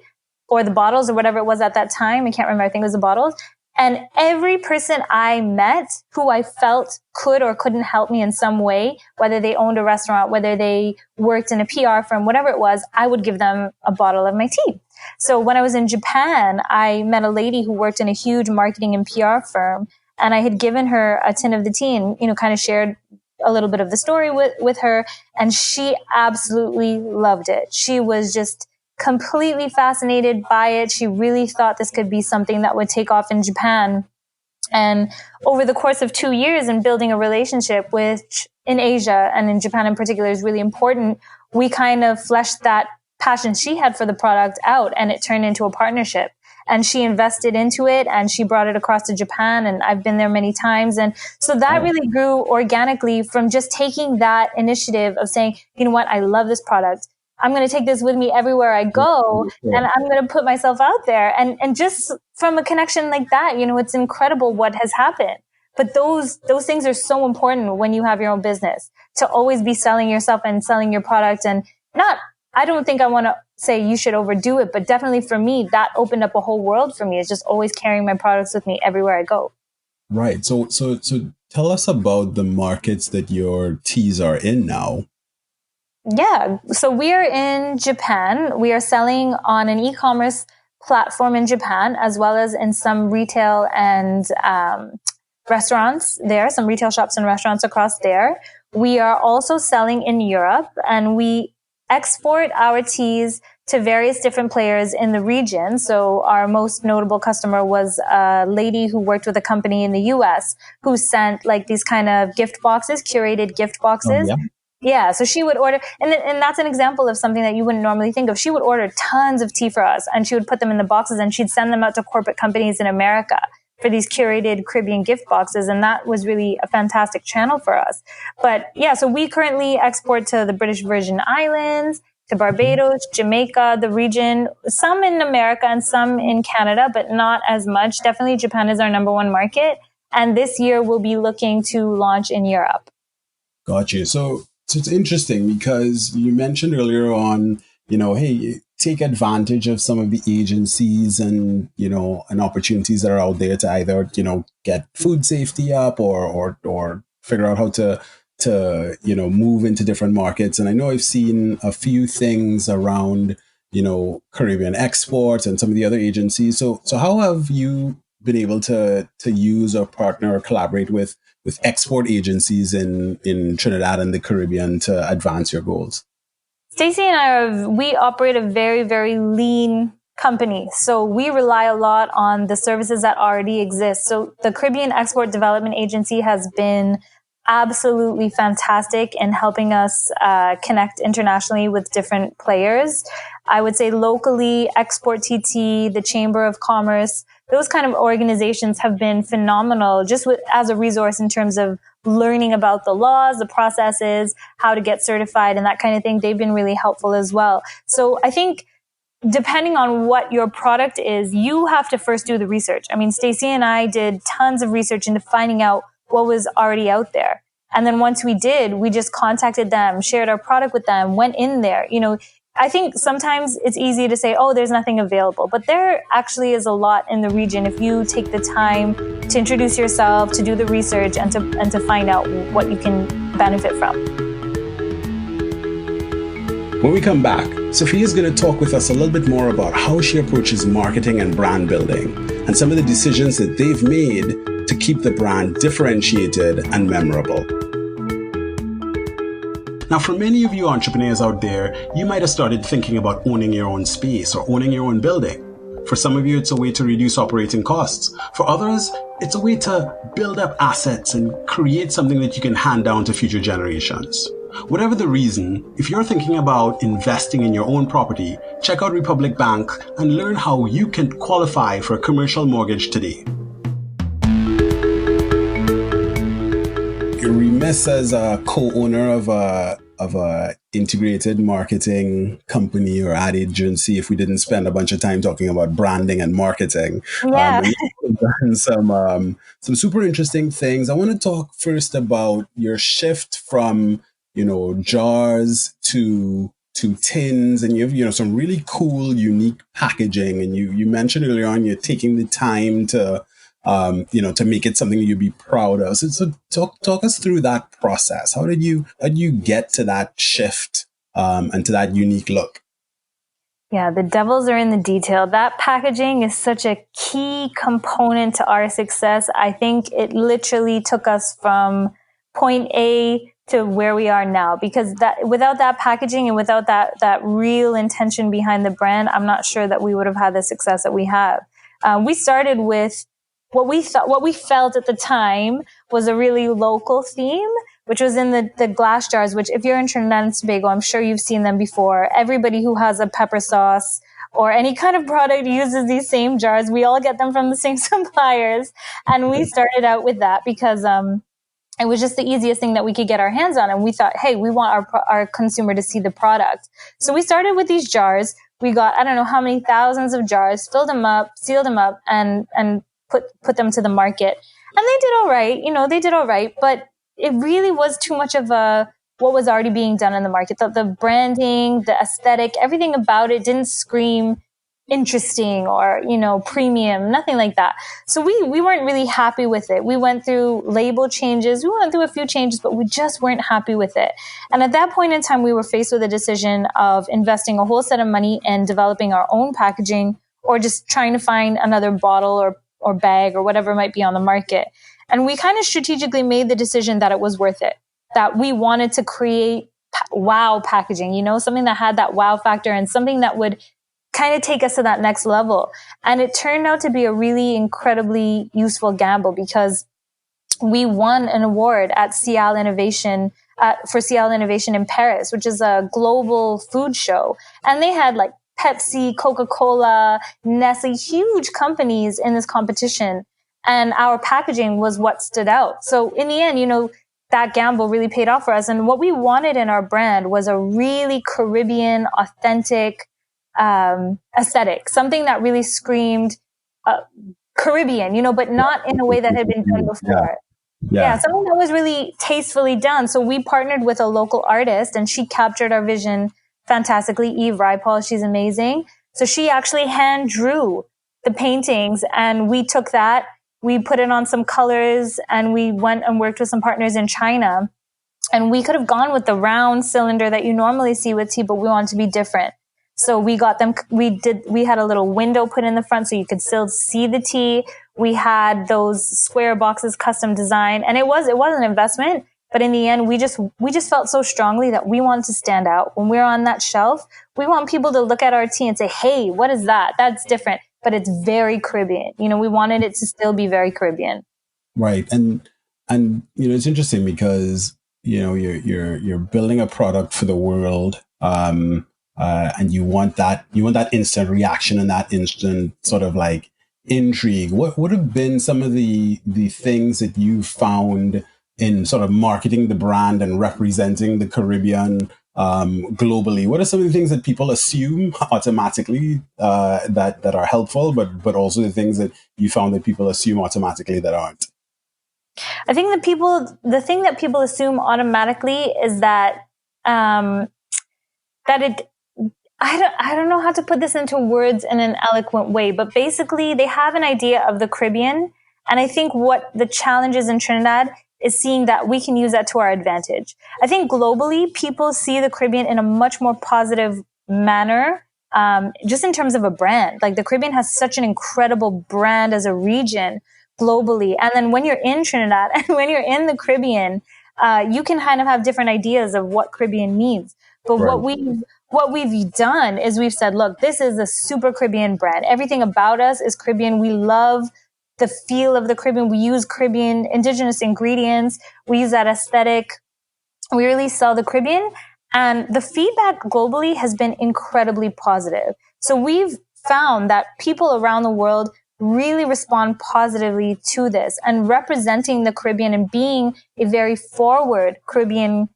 or the bottles, or whatever it was at that time. I can't remember. I think it was the bottles. And every person I met who I felt could or couldn't help me in some way, whether they owned a restaurant, whether they worked in a PR firm, whatever it was, I would give them a bottle of my tea. So when I was in Japan, I met a lady who worked in a huge marketing and PR firm, and I had given her a tin of the tea and, kind of shared a little bit of the story with her. And she absolutely loved it. She was just completely fascinated by it. She really thought this could be something that would take off in Japan. And over the course of 2 years and building a relationship, which in Asia and in Japan in particular is really important, we kind of fleshed that passion she had for the product out, and it turned into a partnership. And she invested into it, and she brought it across to Japan, and I've been there many times. And so that really grew organically from just taking that initiative of saying, you know what, I love this product. I'm going to take this with me everywhere I go, and I'm going to put myself out there. And just from a connection like that, it's incredible what has happened. But those things are so important when you have your own business, to always be selling yourself and selling your product. And I don't think I want to say you should overdo it, but definitely for me, that opened up a whole world for me. It's just always carrying my products with me everywhere I go. Right. So tell us about the markets that your teas are in now. Yeah. So we are in Japan. We are selling on an e-commerce platform in Japan, as well as in some retail and restaurants there, some retail shops and restaurants across there. We are also selling in Europe, and we export our teas to various different players in the region. So our most notable customer was a lady who worked with a company in the US who sent like these kind of gift boxes, curated gift boxes. Yeah, so she would order, and that's an example of something that you wouldn't normally think of. She would order tons of tea for us, and she would put them in the boxes, and she'd send them out to corporate companies in America for these curated Caribbean gift boxes, and that was really a fantastic channel for us. But yeah, so we currently export to the British Virgin Islands, to Barbados, Jamaica, the region, some in America and some in Canada, but not as much. Definitely Japan is our number one market, and this year we'll be looking to launch in Europe. Got you. So it's interesting because you mentioned earlier on, hey, take advantage of some of the agencies and, and opportunities that are out there to either, get food safety up or figure out how to move into different markets. And I know I've seen a few things around, Caribbean exports and some of the other agencies. So how have you been able to use or partner or collaborate with export agencies in Trinidad and the Caribbean to advance your goals? Stacey and we operate a very, very lean company. So we rely a lot on the services that already exist. So the Caribbean Export Development Agency has been absolutely fantastic in helping us connect internationally with different players. I would say locally, Export TT, the Chamber of Commerce, those kind of organizations have been phenomenal just as a resource in terms of learning about the laws, the processes, how to get certified and that kind of thing. They've been really helpful as well. So I think depending on what your product is, you have to first do the research. I mean, Stacey and I did tons of research into finding out what was already out there. And then once we did, we just contacted them, shared our product with them, went in there. You know, I think sometimes it's easy to say, oh, there's nothing available, but there actually is a lot in the region if you take the time to introduce yourself, to do the research and to find out what you can benefit from. When we come back, Sophia is going to talk with us a little bit more about how she approaches marketing and brand building and some of the decisions that they've made to keep the brand differentiated and memorable. Now, for many of you entrepreneurs out there, you might have started thinking about owning your own space or owning your own building. For some of you, it's a way to reduce operating costs. For others, it's a way to build up assets and create something that you can hand down to future generations. Whatever the reason, if you're thinking about investing in your own property, check out Republic Bank and learn how you can qualify for a commercial mortgage today. You're remiss as a co-owner of a integrated marketing company or ad agency if we didn't spend a bunch of time talking about branding and marketing. Yeah. Some super interesting things. I want to talk first about your shift from jars to tins, and you have some really cool, unique packaging. And you mentioned earlier on you're taking the time to make it something you'd be proud of. So talk us through that process. How did you get to that shift and to that unique look? Yeah, the devils are in the detail. That packaging is such a key component to our success. I think it literally took us from point A to where we are now, because without that packaging and without that real intention behind the brand, I'm not sure that we would have had the success that we have. We started with what we felt at the time was a really local theme, which was in the glass jars, which if you're in Trinidad and Tobago, I'm sure you've seen them before. Everybody who has a pepper sauce or any kind of product uses these same jars. We all get them from the same suppliers. And we started out with that because, it was just the easiest thing that we could get our hands on. And we thought, hey, we want our consumer to see the product. So we started with these jars. We got, I don't know how many thousands of jars, filled them up, sealed them up, and put them to the market. And they did all right. But it really was too much of what was already being done in the market. The branding, the aesthetic, everything about it didn't scream interesting or, premium, nothing like that. So we weren't really happy with it. We went through label changes. We went through a few changes, but we just weren't happy with it. And at that point in time, we were faced with a decision of investing a whole set of money in developing our own packaging or just trying to find another bottle or bag or whatever might be on the market. And we kind of strategically made the decision that it was worth it, that we wanted to create wow packaging, something that had that wow factor and something that would kind of take us to that next level. And it turned out to be a really incredibly useful gamble because we won an award at Cial Innovation, for Cial Innovation in Paris, which is a global food show. And they had like Pepsi, Coca-Cola, Nestle, huge companies in this competition. And our packaging was what stood out. So in the end, that gamble really paid off for us. And what we wanted in our brand was a really Caribbean, authentic, aesthetic, something that really screamed Caribbean, but not in a way that had been done before. Yeah, something that was really tastefully done. So we partnered with a local artist and she captured our vision fantastically. Eve Ripal, she's amazing. So she actually hand drew the paintings and we took that, we put it on some colors and we went and worked with some partners in China. And we could have gone with the round cylinder that you normally see with tea, but we wanted to be different. So we got them, we had a little window put in the front so you could still see the tea. We had those square boxes custom designed and it was an investment, but in the end, we just felt so strongly that we wanted to stand out. When we were on that shelf, we want people to look at our tea and say, hey, what is that? That's different. But it's very Caribbean. You know, we wanted it to still be very Caribbean. Right. And it's interesting because, you're building a product for the world. And you want that instant reaction and that instant sort of like intrigue. What would have been some of the things that you found in sort of marketing the brand and representing the Caribbean globally? What are some of the things that people assume automatically that are helpful, but also the things that you found that people assume automatically that aren't? I think the thing that people assume automatically is that I don't know how to put this into words in an eloquent way, but basically they have an idea of the Caribbean. And I think what the challenge is in Trinidad is seeing that we can use that to our advantage. I think globally, people see the Caribbean in a much more positive manner, just in terms of a brand. Like the Caribbean has such an incredible brand as a region globally. And then when you're in Trinidad and when you're in the Caribbean, you can kind of have different ideas of what Caribbean means. But right. What we've done is we've said, look, this is a super Caribbean brand. Everything about us is Caribbean. We love the feel of the Caribbean. We use Caribbean indigenous ingredients. We use that aesthetic. We really sell the Caribbean. And the feedback globally has been incredibly positive. So we've found that people around the world really respond positively to this, and representing the Caribbean and being a very forward Caribbean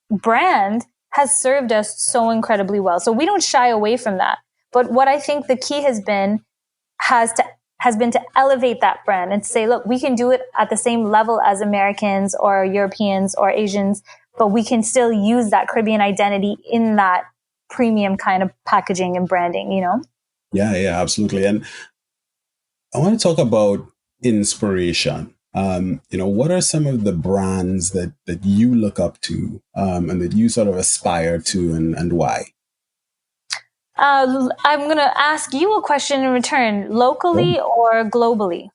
brand has served us so incredibly well. So we don't shy away from that. But what I think the key has been to elevate that brand and say, look, we can do it at the same level as Americans or Europeans or Asians, but we can still use that Caribbean identity in that premium kind of packaging and branding, you know? Yeah, absolutely. And I want to talk about inspiration. What are some of the brands that you look up to and that you sort of aspire to, and why? I'm going to ask you a question in return, locally or globally?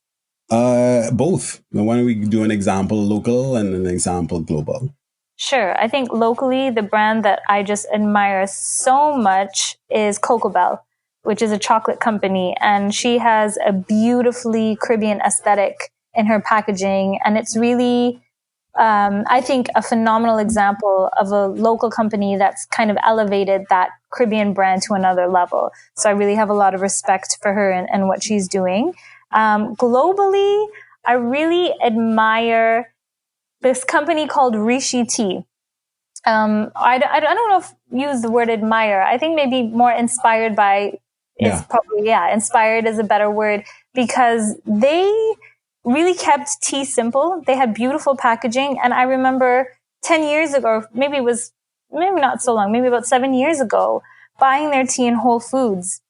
Both. Why don't we do an example local and an example global? Sure. I think locally, the brand that I just admire so much is Cocoa Bell, which is a chocolate company. And she has a beautifully Caribbean aesthetic in her packaging. And it's really, I think, a phenomenal example of a local company that's kind of elevated that Caribbean brand to another level. So I really have a lot of respect for her and what she's doing. Globally, I really admire this company called Rishi Tea. I don't know if use the word admire. I think maybe more inspired by is probably, inspired is a better word, because they really kept tea simple. They had beautiful packaging. And I remember 10 years ago, maybe not so long, maybe about 7 years ago, buying their tea in Whole Foods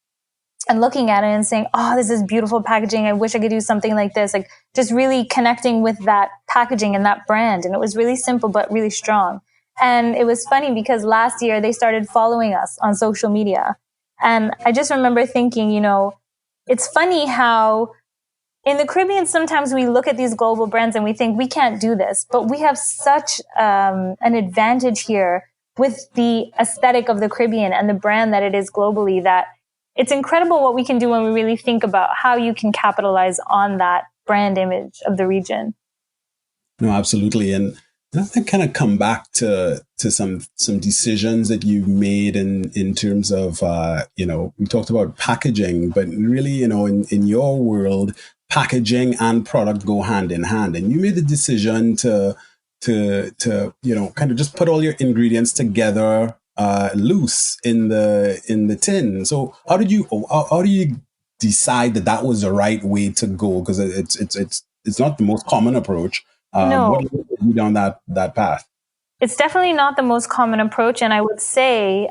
and looking at it and saying, oh, this is beautiful packaging. I wish I could do something like this. Like just really connecting with that packaging and that brand. And it was really simple, but really strong. And it was funny because last year they started following us on social media. And I just remember thinking, it's funny how in the Caribbean, sometimes we look at these global brands and we think we can't do this, but we have such an advantage here with the aesthetic of the Caribbean and the brand that it is globally, that it's incredible what we can do when we really think about how you can capitalize on that brand image of the region. No, absolutely. And I kind of come back to some decisions that you've made in terms of, we talked about packaging, but really, in your world, packaging and product go hand in hand. And you made the decision to kind of just put all your ingredients together loose in the tin. So how do you decide that was the right way to go? Because it's not the most common approach. No. What led you down that path? It's definitely not the most common approach. And I would say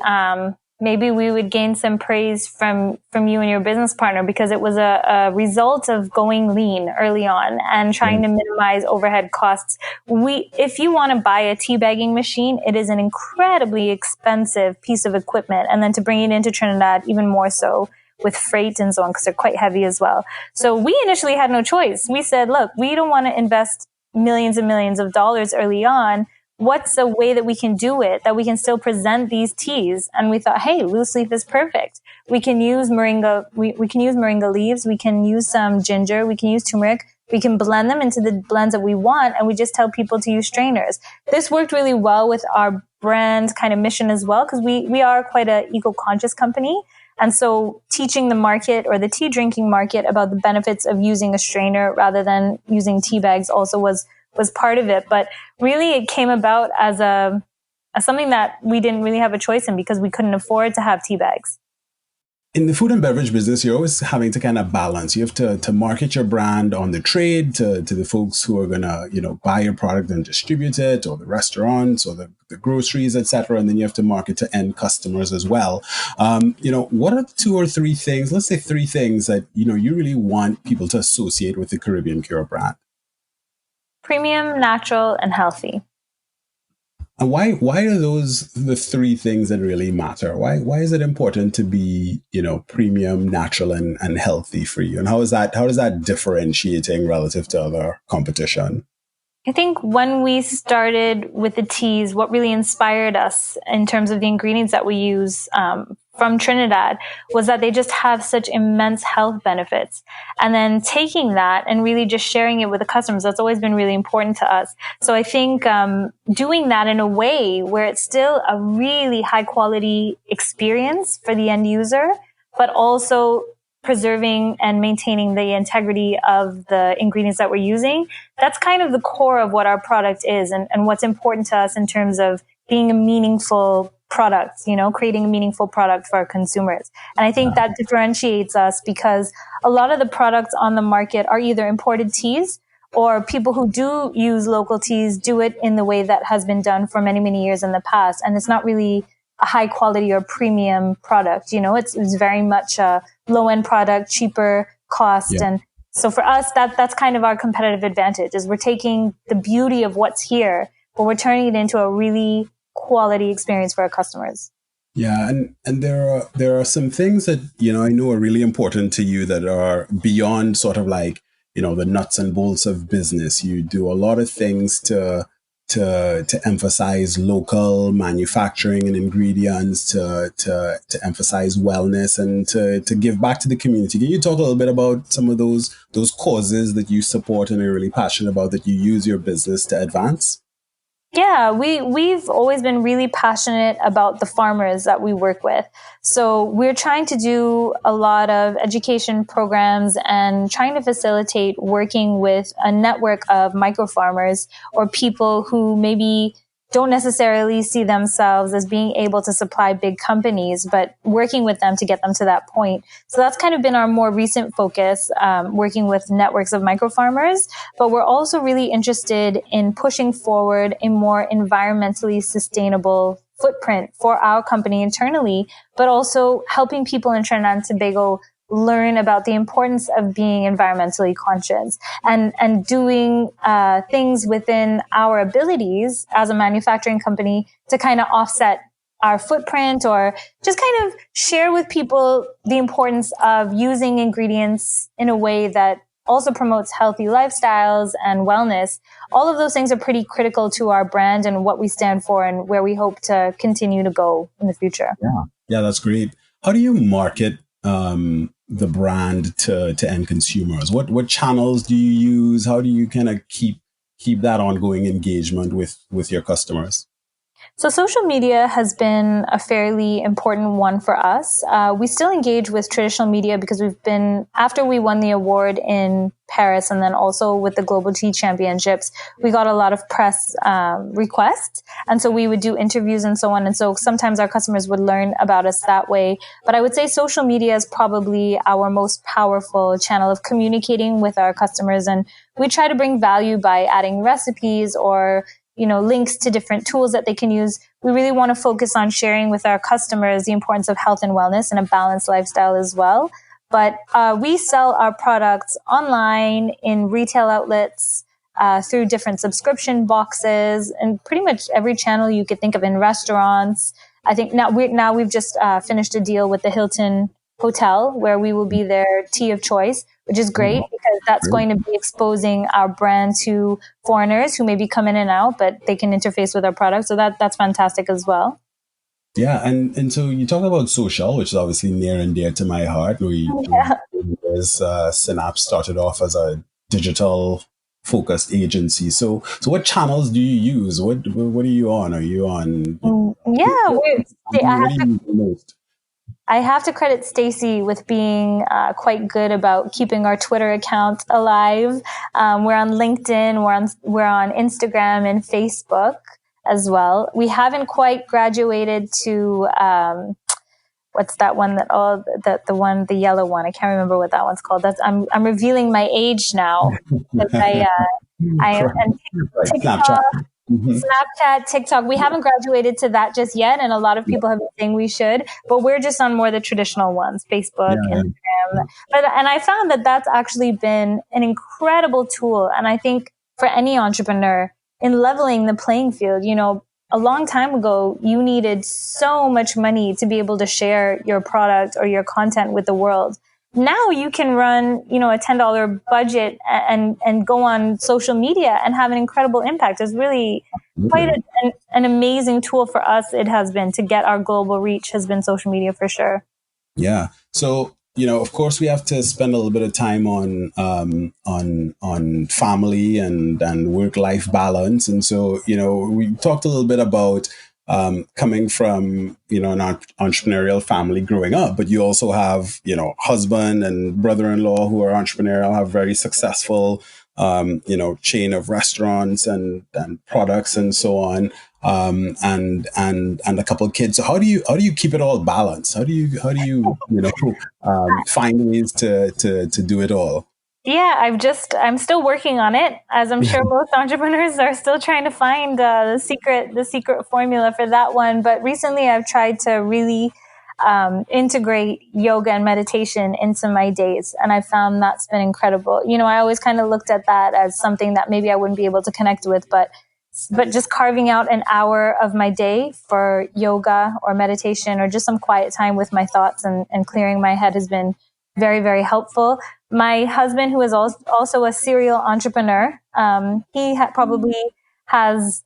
maybe we would gain some praise from you and your business partner, because it was a result of going lean early on and trying to minimize overhead costs. If you want to buy a tea bagging machine, it is an incredibly expensive piece of equipment. And then to bring it into Trinidad, even more so with freight and so on, because they're quite heavy as well. So we initially had no choice. We said, look, we don't want to invest millions and millions of dollars early on. what's a way that we can do it, that we can still present these teas? And we thought, hey, loose leaf is perfect. We can use moringa. We can use moringa leaves. We can use some ginger. We can use turmeric. We can blend them into the blends that we want. And we just tell people to use strainers. This worked really well with our brand kind of mission as well, because we are quite an eco-conscious company. And so teaching the market or the tea drinking market about the benefits of using a strainer rather than using tea bags also was part of it. But really it came about as something that we didn't really have a choice in because we couldn't afford to have tea bags. In the food and beverage business, you're always having to kind of balance. You have to market your brand on the trade to the folks who are going to, buy your product and distribute it, or the restaurants or the groceries, etc. And then you have to market to end customers as well. What are 2 or 3 things, let's say 3 things that, you really want people to associate with the Caribbean Cure brand? Premium, natural, and healthy. And why are those the 3 things that really matter? Why is it important to be, premium, natural, and healthy for you? And how is that differentiating relative to other competition? I think when we started with the teas, what really inspired us in terms of the ingredients that we use from Trinidad was that they just have such immense health benefits. And then taking that and really just sharing it with the customers, that's always been really important to us. So I think doing that in a way where it's still a really high quality experience for the end user, but also preserving and maintaining the integrity of the ingredients that we're using. That's kind of the core of what our product is and what's important to us in terms of being a meaningful product, creating a meaningful product for our consumers. And I think that differentiates us because a lot of the products on the market are either imported teas or people who do use local teas do it in the way that has been done for many, many years in the past. And it's not really a high quality or premium product. It's very much a low end product, cheaper cost. Yeah. And so for us, that's kind of our competitive advantage is we're taking the beauty of what's here, but we're turning it into a really quality experience for our customers. Yeah. And there are some things that, I know are really important to you that are beyond sort of like, the nuts and bolts of business. You do a lot of things to emphasize local manufacturing and ingredients, to emphasize wellness and to give back to the community. Can you talk a little bit about some of those causes that you support and are really passionate about that you use your business to advance? Yeah, we've always been really passionate about the farmers that we work with. So we're trying to do a lot of education programs and trying to facilitate working with a network of micro farmers or people who maybe don't necessarily see themselves as being able to supply big companies, but working with them to get them to that point. So that's kind of been our more recent focus, working with networks of micro farmers. But we're also really interested in pushing forward a more environmentally sustainable footprint for our company internally, but also helping people in Trinidad and Tobago learn about the importance of being environmentally conscious and doing things within our abilities as a manufacturing company to kind of offset our footprint or just kind of share with people the importance of using ingredients in a way that also promotes healthy lifestyles and wellness. All of those things are pretty critical to our brand and what we stand for and where we hope to continue to go in the future. Yeah, that's great. How do you market the brand to end consumers? What channels do you use? How do you kind of keep that ongoing engagement with your customers? So social media has been a fairly important one for us. We still engage with traditional media because after we won the award in Paris and then also with the Global Tea Championships, we got a lot of press requests. And so we would do interviews and so on. And so sometimes our customers would learn about us that way. But I would say social media is probably our most powerful channel of communicating with our customers. And we try to bring value by adding recipes or links to different tools that they can use. We really want to focus on sharing with our customers the importance of health and wellness and a balanced lifestyle as well. But we sell our products online in retail outlets, through different subscription boxes and pretty much every channel you could think of in restaurants. I think we've just finished a deal with the Hilton Hotel where we will be their tea of choice, which is great because that's going to be exposing our brand to foreigners who may be coming in and out, but they can interface with our product. So that's fantastic as well. Yeah, and so you talk about social, which is obviously near and dear to my heart. Synapse started off as a digital focused agency. So what channels do you use? What are you on? Are you on? I have to credit Stacy with being quite good about keeping our Twitter account alive. We're on LinkedIn, we're on Instagram and Facebook as well. We haven't quite graduated to what's that one the yellow one? I can't remember what that one's called. I'm revealing my age now because I and TikTok, Snapchat, TikTok. We haven't graduated to that just yet, and a lot of people have been saying we should, but we're just on more the traditional ones, Facebook, Instagram. And I found that that's actually been an incredible tool, and I think for any entrepreneur in leveling the playing field, a long time ago, you needed so much money to be able to share your product or your content with the world. Now you can run, a $10 budget and go on social media and have an incredible impact. It's really quite an amazing tool for us. It has been to get our global reach has been social media for sure. Yeah. So, of course, we have to spend a little bit of time on family and work-life balance. And so, we talked a little bit about coming from, an entrepreneurial family growing up, but you also have, husband and brother-in-law who are entrepreneurial, have very successful, chain of restaurants and products and so on. And a couple of kids. So how do you keep it all balanced? How do you find ways to do it all? Yeah, I'm still working on it, as I'm sure most entrepreneurs are still trying to find the secret formula for that one. But recently I've tried to really integrate yoga and meditation into my days. And I found that's been incredible. I always kind of looked at that as something that maybe I wouldn't be able to connect with, but just carving out an hour of my day for yoga or meditation or just some quiet time with my thoughts and clearing my head has been very, very helpful. My husband, who is also a serial entrepreneur, he probably has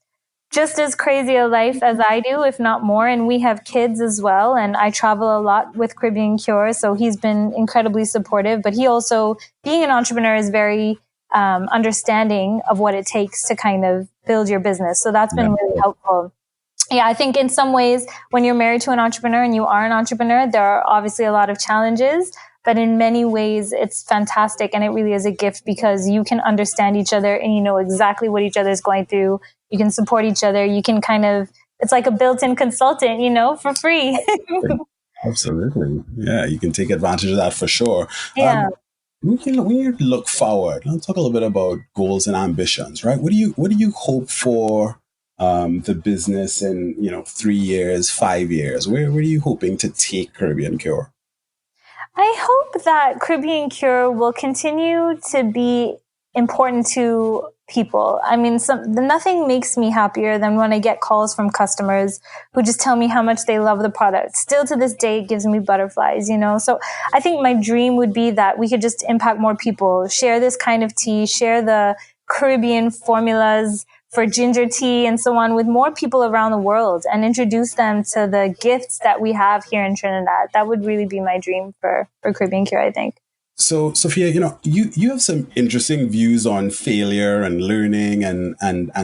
just as crazy a life as I do, if not more. And we have kids as well. And I travel a lot with Caribbean Cure. So he's been incredibly supportive. But he also, being an entrepreneur, is very understanding of what it takes to kind of build your business. So that's been really helpful. Yeah, I think in some ways, when you're married to an entrepreneur and you are an entrepreneur, there are obviously a lot of challenges. But in many ways, it's fantastic. And it really is a gift because you can understand each other and you know exactly what each other is going through. You can support each other. You can it's like a built-in consultant, for free. Absolutely. Yeah, you can take advantage of that for sure. Yeah. When you look forward, let's talk a little bit about goals and ambitions, right? What do you hope for the business in, 3 years, 5 years? Where are you hoping to take Caribbean Cure? I hope that Caribbean Cure will continue to be important to people. I mean, nothing makes me happier than when I get calls from customers who just tell me how much they love the product. Still to this day, it gives me butterflies, So I think my dream would be that we could just impact more people, share this kind of tea, share the Caribbean formulas for ginger tea and so on with more people around the world and introduce them to the gifts that we have here in Trinidad. That would really be my dream for Caribbean Cure, I think. So, Sophia, you have some interesting views on failure and learning and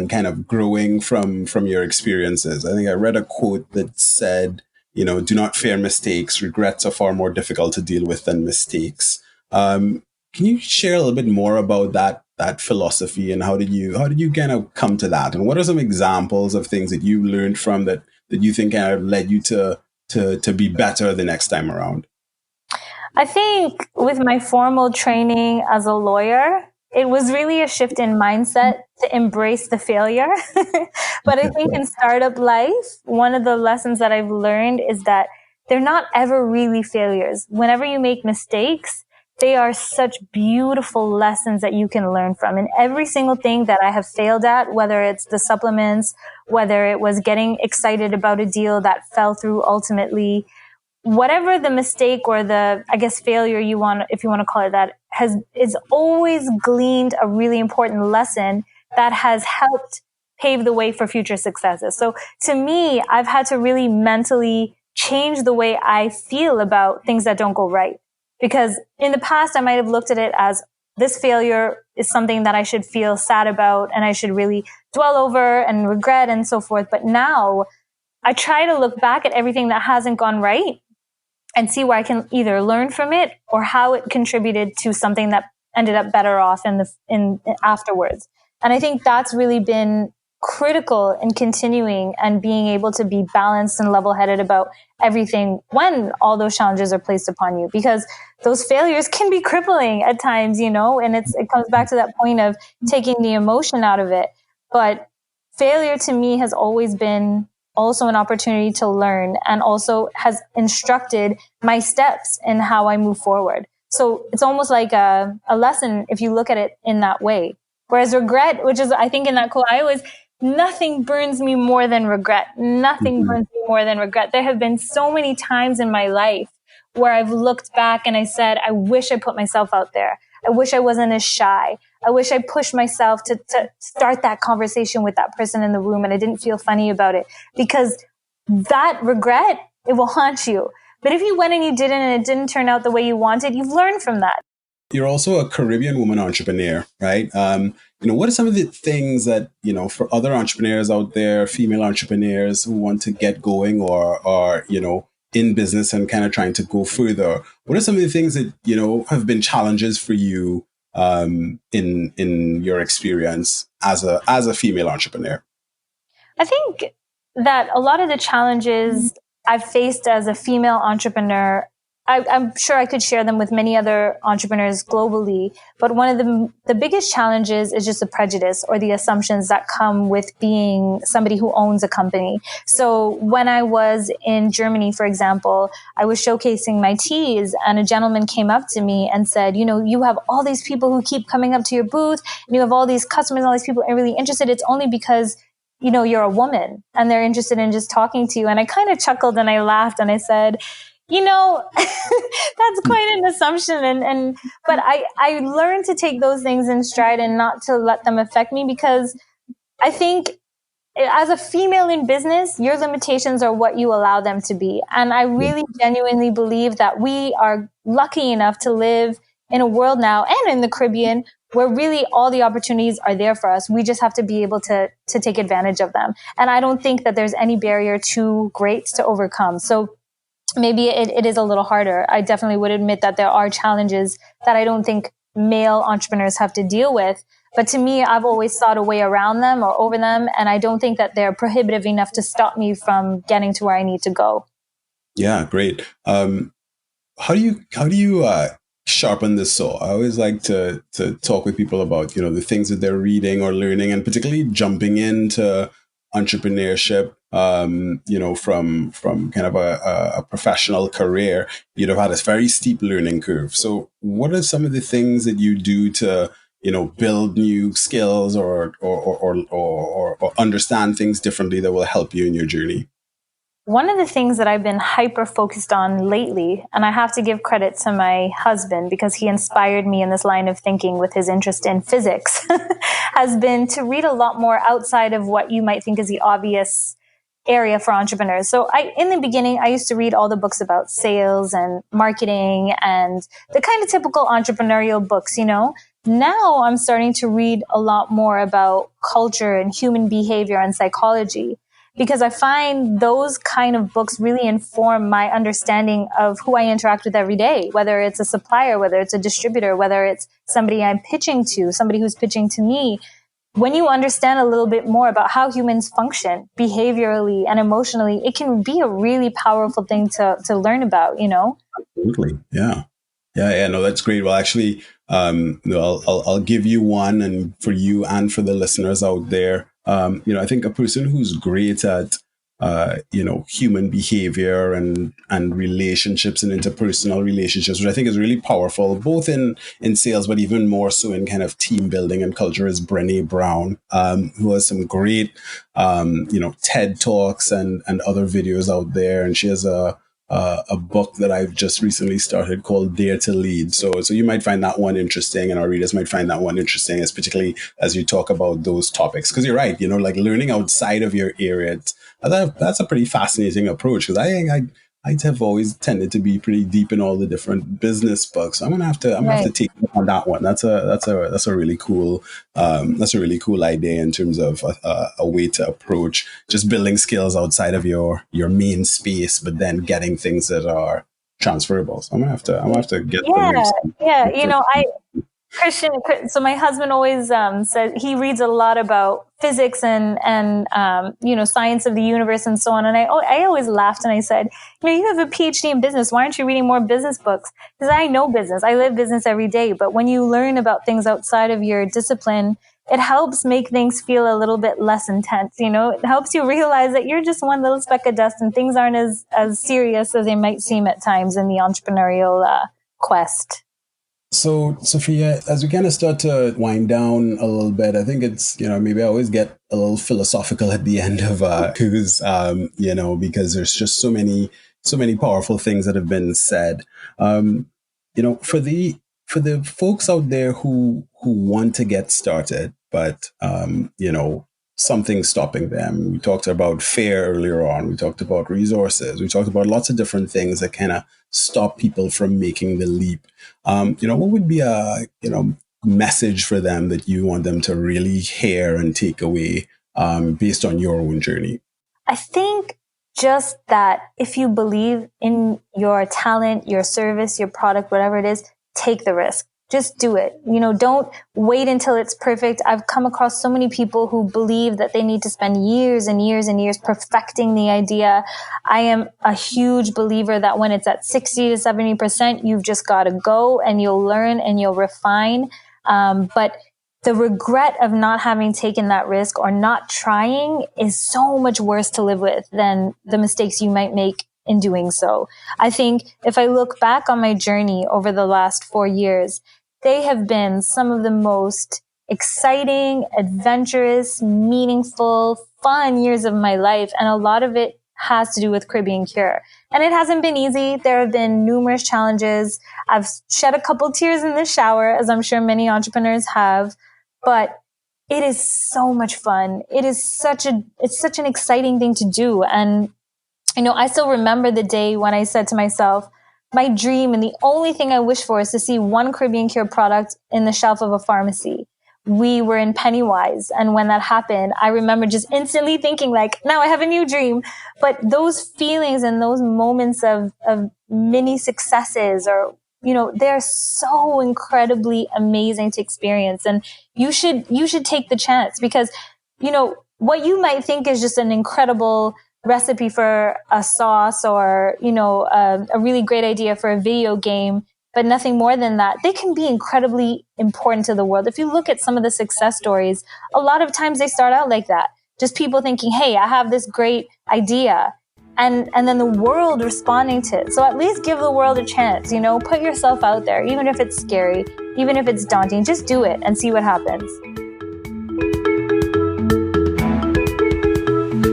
kind of growing from your experiences. I think I read a quote that said, do not fear mistakes. Regrets are far more difficult to deal with than mistakes. Can you share a little bit more about that philosophy and how did you kind of come to that? And what are some examples of things that you learned from that you think kind of led you to be better the next time around? I think with my formal training as a lawyer, it was really a shift in mindset to embrace the failure. But I think in startup life, one of the lessons that I've learned is that they're not ever really failures. Whenever you make mistakes, they are such beautiful lessons that you can learn from. And every single thing that I have failed at, whether it's the supplements, whether it was getting excited about a deal that fell through ultimately, whatever the mistake or the, I guess, failure if you want to call it that, is always gleaned a really important lesson that has helped pave the way for future successes. So to me, I've had to really mentally change the way I feel about things that don't go right. Because in the past, I might have looked at it as this failure is something that I should feel sad about and I should really dwell over and regret and so forth. But now I try to look back at everything that hasn't gone right and see where I can either learn from it or how it contributed to something that ended up better off in afterwards. And I think that's really been critical in continuing and being able to be balanced and level-headed about everything when all those challenges are placed upon you, because those failures can be crippling at times, and it comes back to that point of taking the emotion out of it. But failure to me has always been also an opportunity to learn, and also has instructed my steps in how I move forward. So it's almost like a lesson if you look at it in that way. Whereas regret, which is, I think in that quote, nothing burns me more than regret. Nothing burns me more than regret. There have been so many times in my life where I've looked back and I said, I wish I put myself out there. I wish I wasn't as shy. I wish I pushed myself to start that conversation with that person in the room and I didn't feel funny about it, because that regret, it will haunt you. But if you went and you didn't and it didn't turn out the way you wanted, you've learned from that. You're also a Caribbean woman entrepreneur, right? What are some of the things that, for other entrepreneurs out there, female entrepreneurs who want to get going or in business and kind of trying to go further, what are some of the things that, have been challenges for you in your experience as a female entrepreneur? I think that a lot of the challenges I've faced as a female entrepreneur, I'm sure I could share them with many other entrepreneurs globally, but one of the biggest challenges is just the prejudice or the assumptions that come with being somebody who owns a company. So when I was in Germany, for example, I was showcasing my teas and a gentleman came up to me and said, you have all these people who keep coming up to your booth and you have all these customers, all these people are really interested. It's only because you're a woman and they're interested in just talking to you. And I kind of chuckled and I laughed and I said, that's quite an assumption. But I learned to take those things in stride and not to let them affect me, because I think as a female in business, your limitations are what you allow them to be. And I really genuinely believe that we are lucky enough to live in a world now and in the Caribbean where really all the opportunities are there for us. We just have to be able to take advantage of them. And I don't think that there's any barrier too great to overcome. So maybe it is a little harder. I definitely would admit that there are challenges that I don't think male entrepreneurs have to deal with. But to me, I've always sought a way around them or over them. And I don't think that they're prohibitive enough to stop me from getting to where I need to go. Yeah, great. How do you sharpen the saw? I always like to talk with people about, the things that they're reading or learning, and particularly jumping into entrepreneurship, from kind of a professional career. You'd have had a very steep learning curve. So what are some of the things that you do to, build new skills or understand things differently that will help you in your journey? One of the things that I've been hyper focused on lately, and I have to give credit to my husband because he inspired me in this line of thinking with his interest in physics, has been to read a lot more outside of what you might think is the obvious area for entrepreneurs. So in the beginning, I used to read all the books about sales and marketing and the kind of typical entrepreneurial books, Now I'm starting to read a lot more about culture and human behavior and psychology, because I find those kind of books really inform my understanding of who I interact with every day, whether it's a supplier, whether it's a distributor, whether it's somebody I'm pitching to, somebody who's pitching to me. When you understand a little bit more about how humans function behaviorally and emotionally, it can be a really powerful thing to learn about, Absolutely. Yeah. No, that's great. Well, actually, I'll give you one, and for you and for the listeners out there, I think a person who's great at, human behavior and relationships and interpersonal relationships, which I think is really powerful, both in sales, but even more so in kind of team building and culture, is Brené Brown, who has some great, TED Talks and other videos out there. And she has a a book that I've just recently started called Dare to Lead. So you might find that one interesting, and our readers might find that one interesting, as particularly as you talk about those topics. Because you're right, like learning outside of your area, that's a pretty fascinating approach. Because I have always tended to be pretty deep in all the different business books. So I'm gonna have to take on that one. That's a really cool idea in terms of a way to approach just building skills outside of your main space, but then getting things that are transferable. So I'm gonna have to get Christian. So my husband always says he reads a lot about physics and science of the universe and so on. And I always laughed and I said, you have a PhD in business. Why aren't you reading more business books? Because I know business. I live business every day. But when you learn about things outside of your discipline, it helps make things feel a little bit less intense. It helps you realize that you're just one little speck of dust and things aren't as serious as they might seem at times in the entrepreneurial quest. So, Sophia, as we kind of start to wind down a little bit, I think it's, maybe I always get a little philosophical at the end of because there's just so many powerful things that have been said. For the folks out there who want to get started, but, something's stopping them. We talked about fear earlier on. We talked about resources. We talked about lots of different things that kind of stop people from making the leap. What would be a, message for them that you want them to really hear and take away based on your own journey? I think just that if you believe in your talent, your service, your product, whatever it is, take the risk. Just do it. Don't wait until it's perfect. I've come across so many people who believe that they need to spend years and years and years perfecting the idea. I am a huge believer that when it's at 60 to 70%, you've just got to go and you'll learn and you'll refine. But the regret of not having taken that risk or not trying is so much worse to live with than the mistakes you might make in doing so. I think if I look back on my journey over the last 4 years, they have been some of the most exciting, adventurous, meaningful, fun years of my life. And a lot of it has to do with Caribbean Cure. And it hasn't been easy. There have been numerous challenges. I've shed a couple tears in the shower, as I'm sure many entrepreneurs have. But it is so much fun. It's such an exciting thing to do. And, I still remember the day when I said to myself, my dream and the only thing I wish for is to see one Caribbean Cure product in the shelf of a pharmacy. We were in Pennywise. And when that happened, I remember just instantly thinking now I have a new dream. But those feelings and those moments of mini successes or, they're so incredibly amazing to experience. And you should take the chance because, what you might think is just an incredible recipe for a sauce or, a really great idea for a video game, but nothing more than that. They can be incredibly important to the world. If you look at some of the success stories, a lot of times they start out like that. Just people thinking, hey, I have this great idea. And then the world responding to it. So at least give the world a chance, put yourself out there, even if it's scary, even if it's daunting, just do it and see what happens.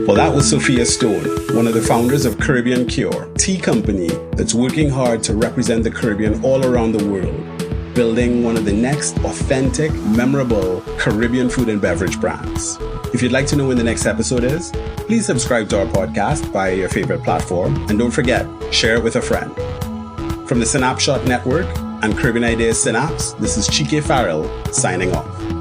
Well, that was Sophia Stone, one of the founders of Caribbean Cure, tea company that's working hard to represent the Caribbean all around the world, building one of the next authentic, memorable Caribbean food and beverage brands. If you'd like to know when the next episode is, please subscribe to our podcast via your favorite platform, and don't forget, share it with a friend. From the Synapshot Network and Caribbean Ideas Synapse, this is Chike Farrell signing off.